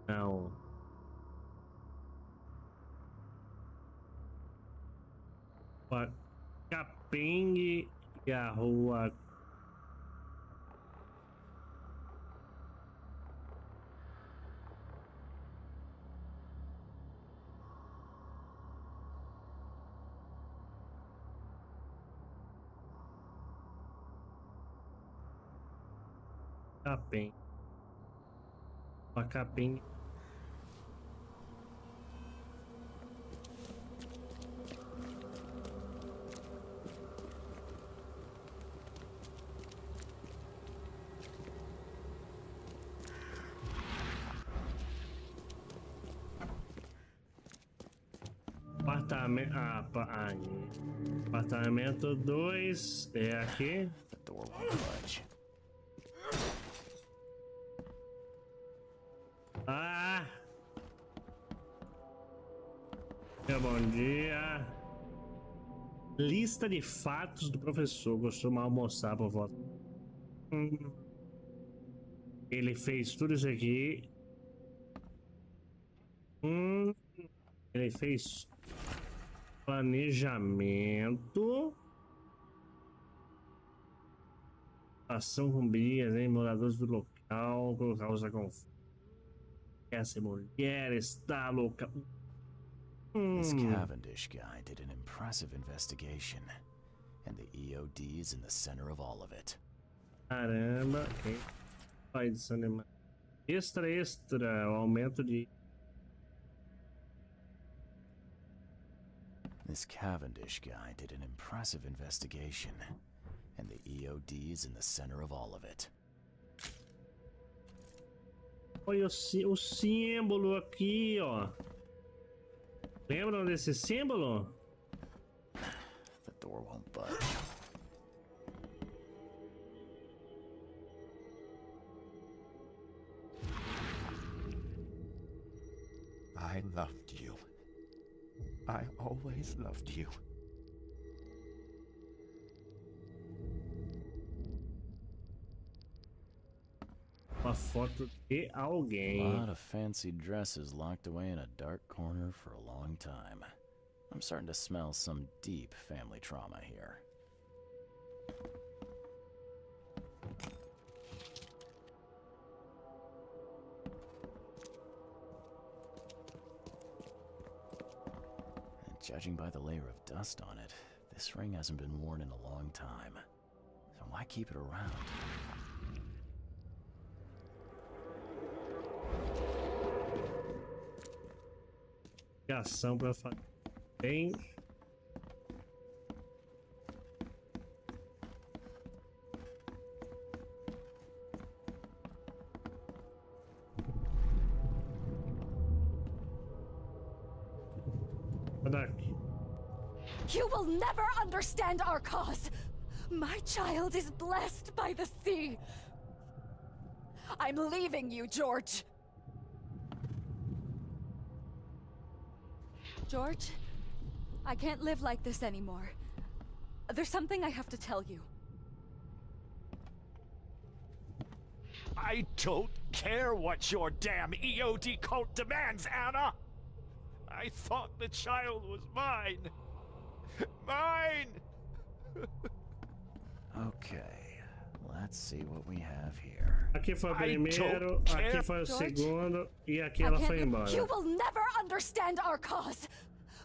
Não. Rua Capeng e a rua Capem. Uma Capem. Apartamento. Apartamento 2 é aqui. The door won't budge. Ah! Bom dia. Lista de fatos do professor. Costuma almoçar por volta. Ele fez tudo isso aqui. Ele fez planejamento. Ação com brigas, hein? Moradores do local. Causa confusão. Essa mulher está louca. This Cavendish guy did an impressive investigation, and the EOD is in the center of all of it. Caramba, quem vai desanimar? Extra, o aumento de. This Cavendish guy did an impressive investigation, and the EOD is in the center of all of it. Olha o símbolo aqui, ó. Lembram desse símbolo? The door won't budge. I loved you. I always loved you. Uma foto de A alguém. lot of fancy dresses locked away in a dark corner for a long time. I'm starting to smell some deep family trauma here. And judging by the layer of dust on it, this ring hasn't been worn in a long time. So why keep it around? Ação pra fazer bem. Daqui. You will never understand our cause. My child is blessed by the sea. I'm leaving you, George. George, I can't live like this anymore. There's something I have to tell you. I don't care what your damn EOD cult demands, Anna! I thought the child was mine. Mine! Okay, let's see what we have here. Aqui foi o primeiro, aqui foi o segundo, e aqui ela foi embora. You will never understand our cause.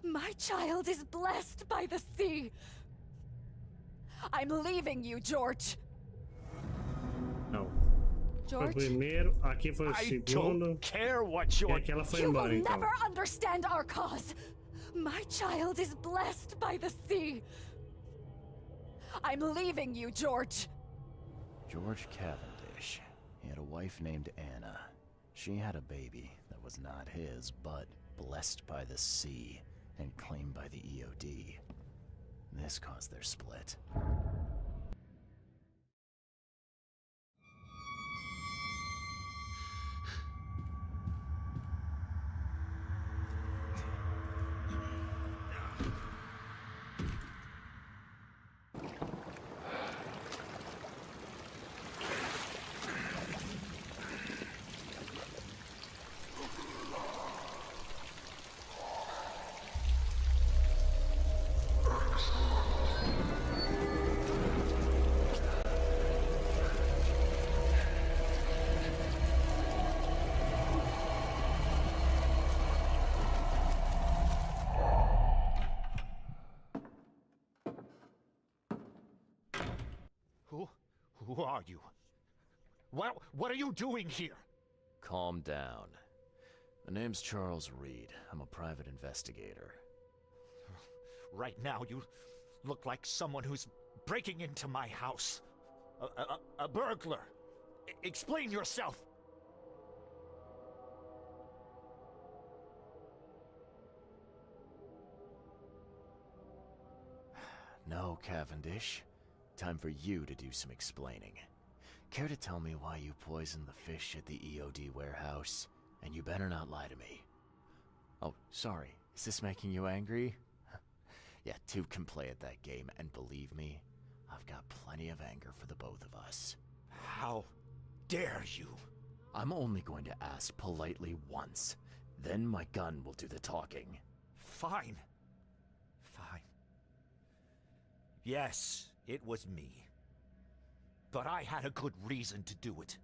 My child is blessed by the sea. I'm leaving you, George. Não. Foi o George? primeiro, aqui foi o segundo, e aqui ela foi embora, You will então. never understand our cause. My child is blessed by the sea. I'm leaving you, George. George Cavendish. He had a wife named Anna. She had a baby that was not his, but blessed by the sea and claimed by the EOD. This caused their split. Who are you? What are you doing here? Calm down. The name's Charles Reed. I'm a private investigator. Right now, you look like someone who's breaking into my house. A burglar. Explain yourself. No, Cavendish. Time for you to do some explaining. Care to tell me why you poisoned the fish at the EOD warehouse? And you better not lie to me. Oh, sorry. Is this making you angry? Yeah, two can play at that game, and believe me, I've got plenty of anger for the both of us. How dare you? I'm only going to ask politely once. Then my gun will do the talking. Fine. Fine. Yes, it was me. But I had a good reason to do it.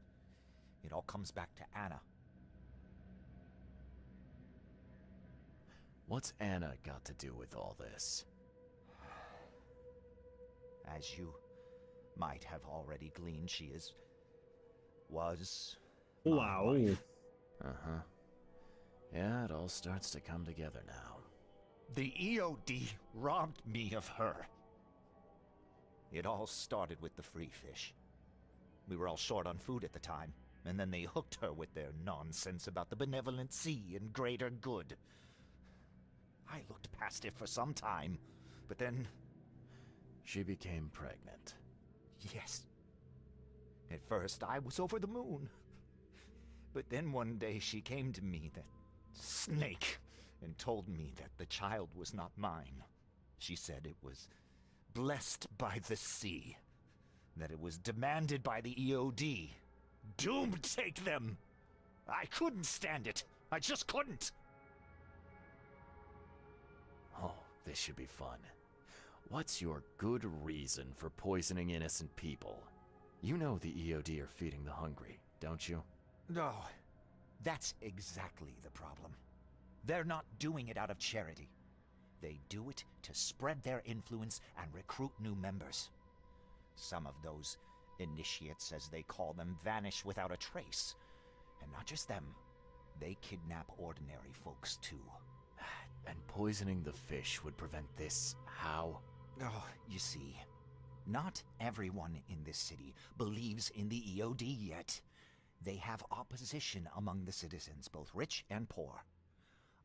It all comes back to Anna. What's Anna got to do with all this? As you might have already gleaned, she was my Wow. wife. Uh-huh. Yeah, it all starts to come together now. The EOD robbed me of her. It all started with the free fish. We were all short on food at the time, and then they hooked her with their nonsense about the benevolent sea and greater good. I looked past it for some time, but then... She became pregnant. Yes. At first, I was over the moon. But then one day she came to me, that snake, and told me that the child was not mine. She said it was blessed by the sea, that it was demanded by the EOD. Doom take them! I couldn't stand it. I just couldn't. Oh, this should be fun. What's your good reason for poisoning innocent people? You know the EOD are feeding the hungry, don't you? No, that's exactly the problem. They're not doing it out of charity. They do it to spread their influence and recruit new members. Some of those initiates, as they call them, vanish without a trace. And not just them, they kidnap ordinary folks too. And poisoning the fish would prevent this. How? Oh, you see, not everyone in this city believes in the EOD yet. They have opposition among the citizens, both rich and poor.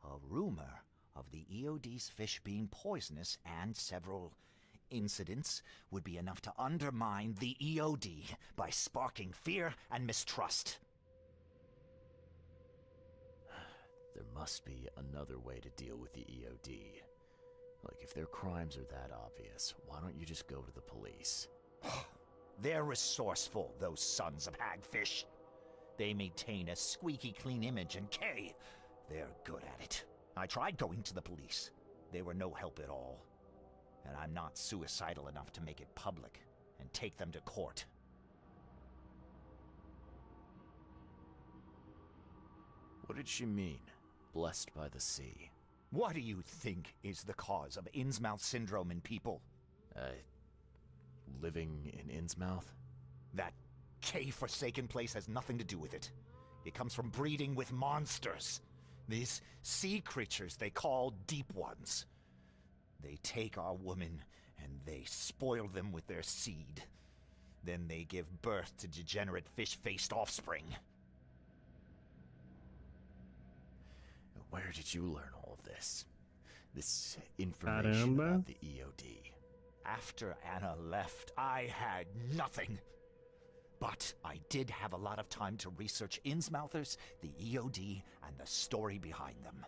A rumor of the EOD's fish being poisonous and several incidents would be enough to undermine the EOD by sparking fear and mistrust. There must be another way to deal with the EOD. Like, if their crimes are that obvious, why don't you just go to the police? They're resourceful, those sons of hagfish. They maintain a squeaky clean image, and Kay, they're good at it. I tried going to the police. They were no help at all. And I'm not suicidal enough to make it public and take them to court. What did she mean? Blessed by the sea. What do you think is the cause of Innsmouth syndrome in people? Living in Innsmouth? That K-forsaken place has nothing to do with it. It comes from breeding with monsters. These sea creatures they call Deep Ones. They take our women and they spoil them with their seed. Then they give birth to degenerate fish-faced offspring. Where did you learn all of this? This information about the EOD? After Anna left, I had nothing. But I did have a lot of time to research Innsmouthers, the EOD, and the story behind them.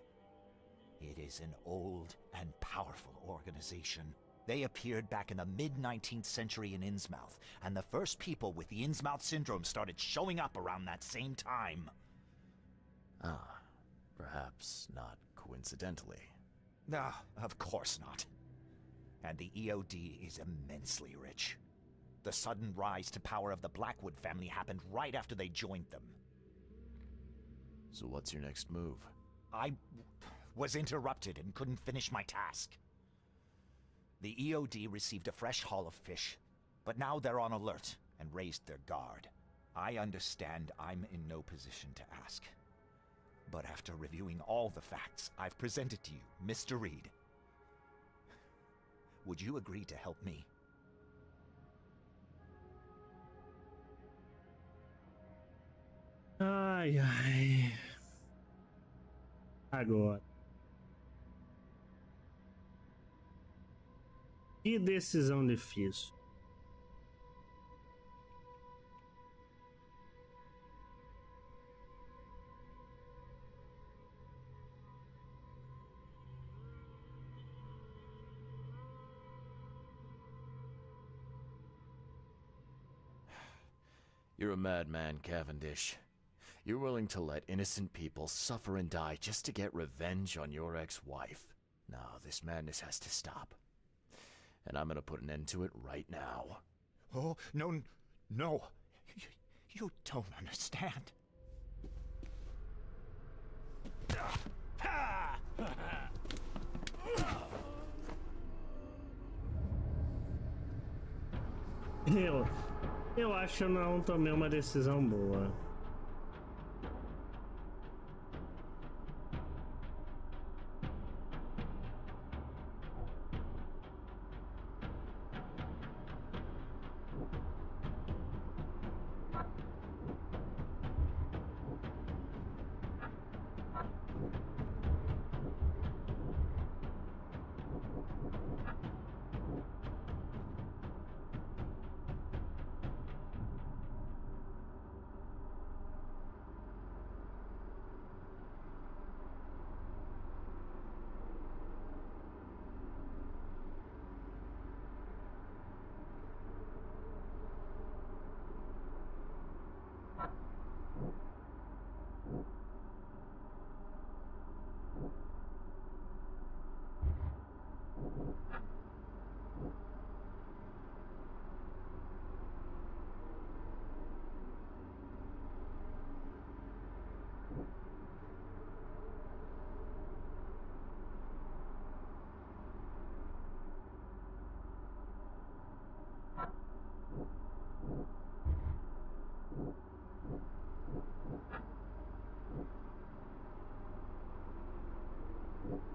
It is an old and powerful organization. They appeared back in the mid-19th century in Innsmouth, and the first people with the Innsmouth syndrome started showing up around that same time. Ah, perhaps not coincidentally. No, of course not. And the EOD is immensely rich. The sudden rise to power of the Blackwood family happened right after they joined them. So what's your next move? I was interrupted and couldn't finish my task. The EOD received a fresh haul of fish, but now they're on alert and raised their guard. I understand I'm in no position to ask. But after reviewing all the facts I've presented to you, Mr. Reed, would you agree to help me? Ai, ai. Agora. Que decisão difícil. You're a madman, Cavendish. You're willing to let innocent people suffer and die just to get revenge on your ex-wife. No, this madness has to stop. And I'm gonna put an end to it right now. Oh, no, no. You don't understand. Eu acho que eu não tomei uma decisão boa.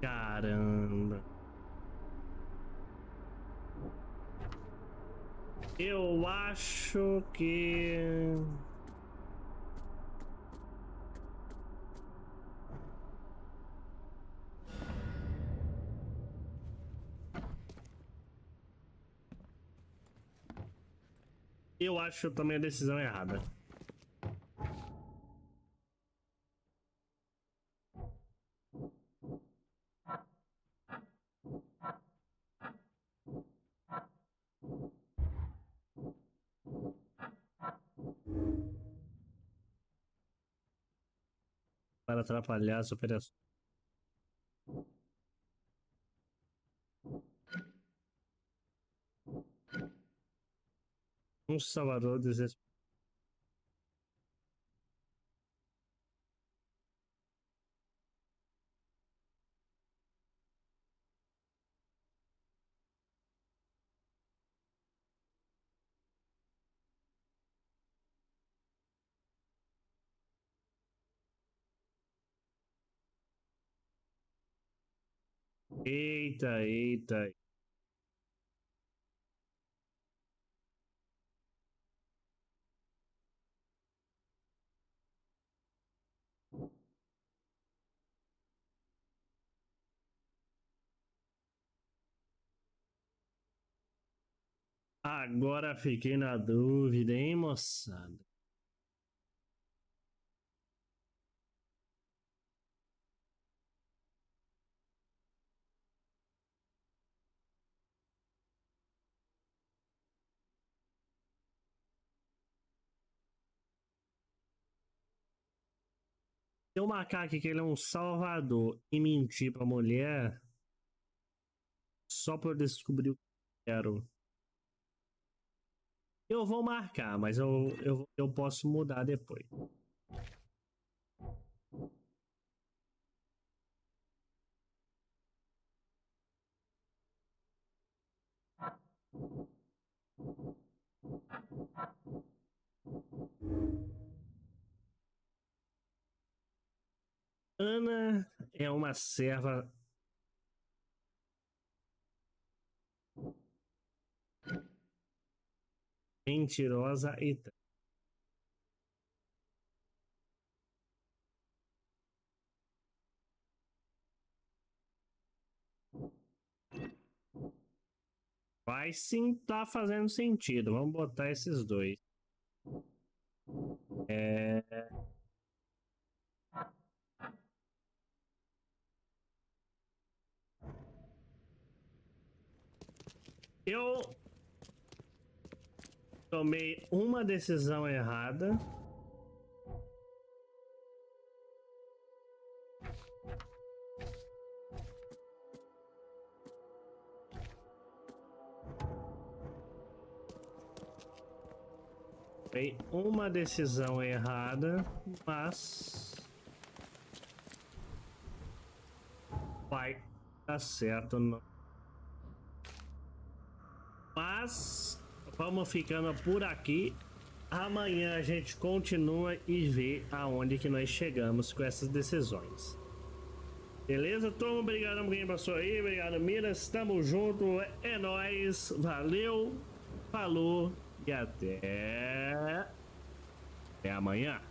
Caramba. Eu acho que... Eu acho que eu tomei a decisão errada. Para atrapalhar as operações. Um salvador desesperado. Eita, eita. Agora fiquei na dúvida, hein, moçada? Se eu marcar aqui que ele é um salvador e mentir pra mulher, só pra eu descobrir o que eu quero. Eu vou marcar, mas eu posso mudar depois. Ana é uma serva mentirosa e vai sim tá fazendo sentido. Vamos botar esses dois. Eu tomei uma decisão errada. Tomei uma decisão errada, mas vai dar certo. Mas vamos ficando por aqui. Amanhã a gente continua e vê aonde que nós chegamos com essas decisões. Beleza, turma? Obrigado a quem passou aí. Obrigado, Miras. Tamo junto. É nóis. Valeu. Falou. E até amanhã.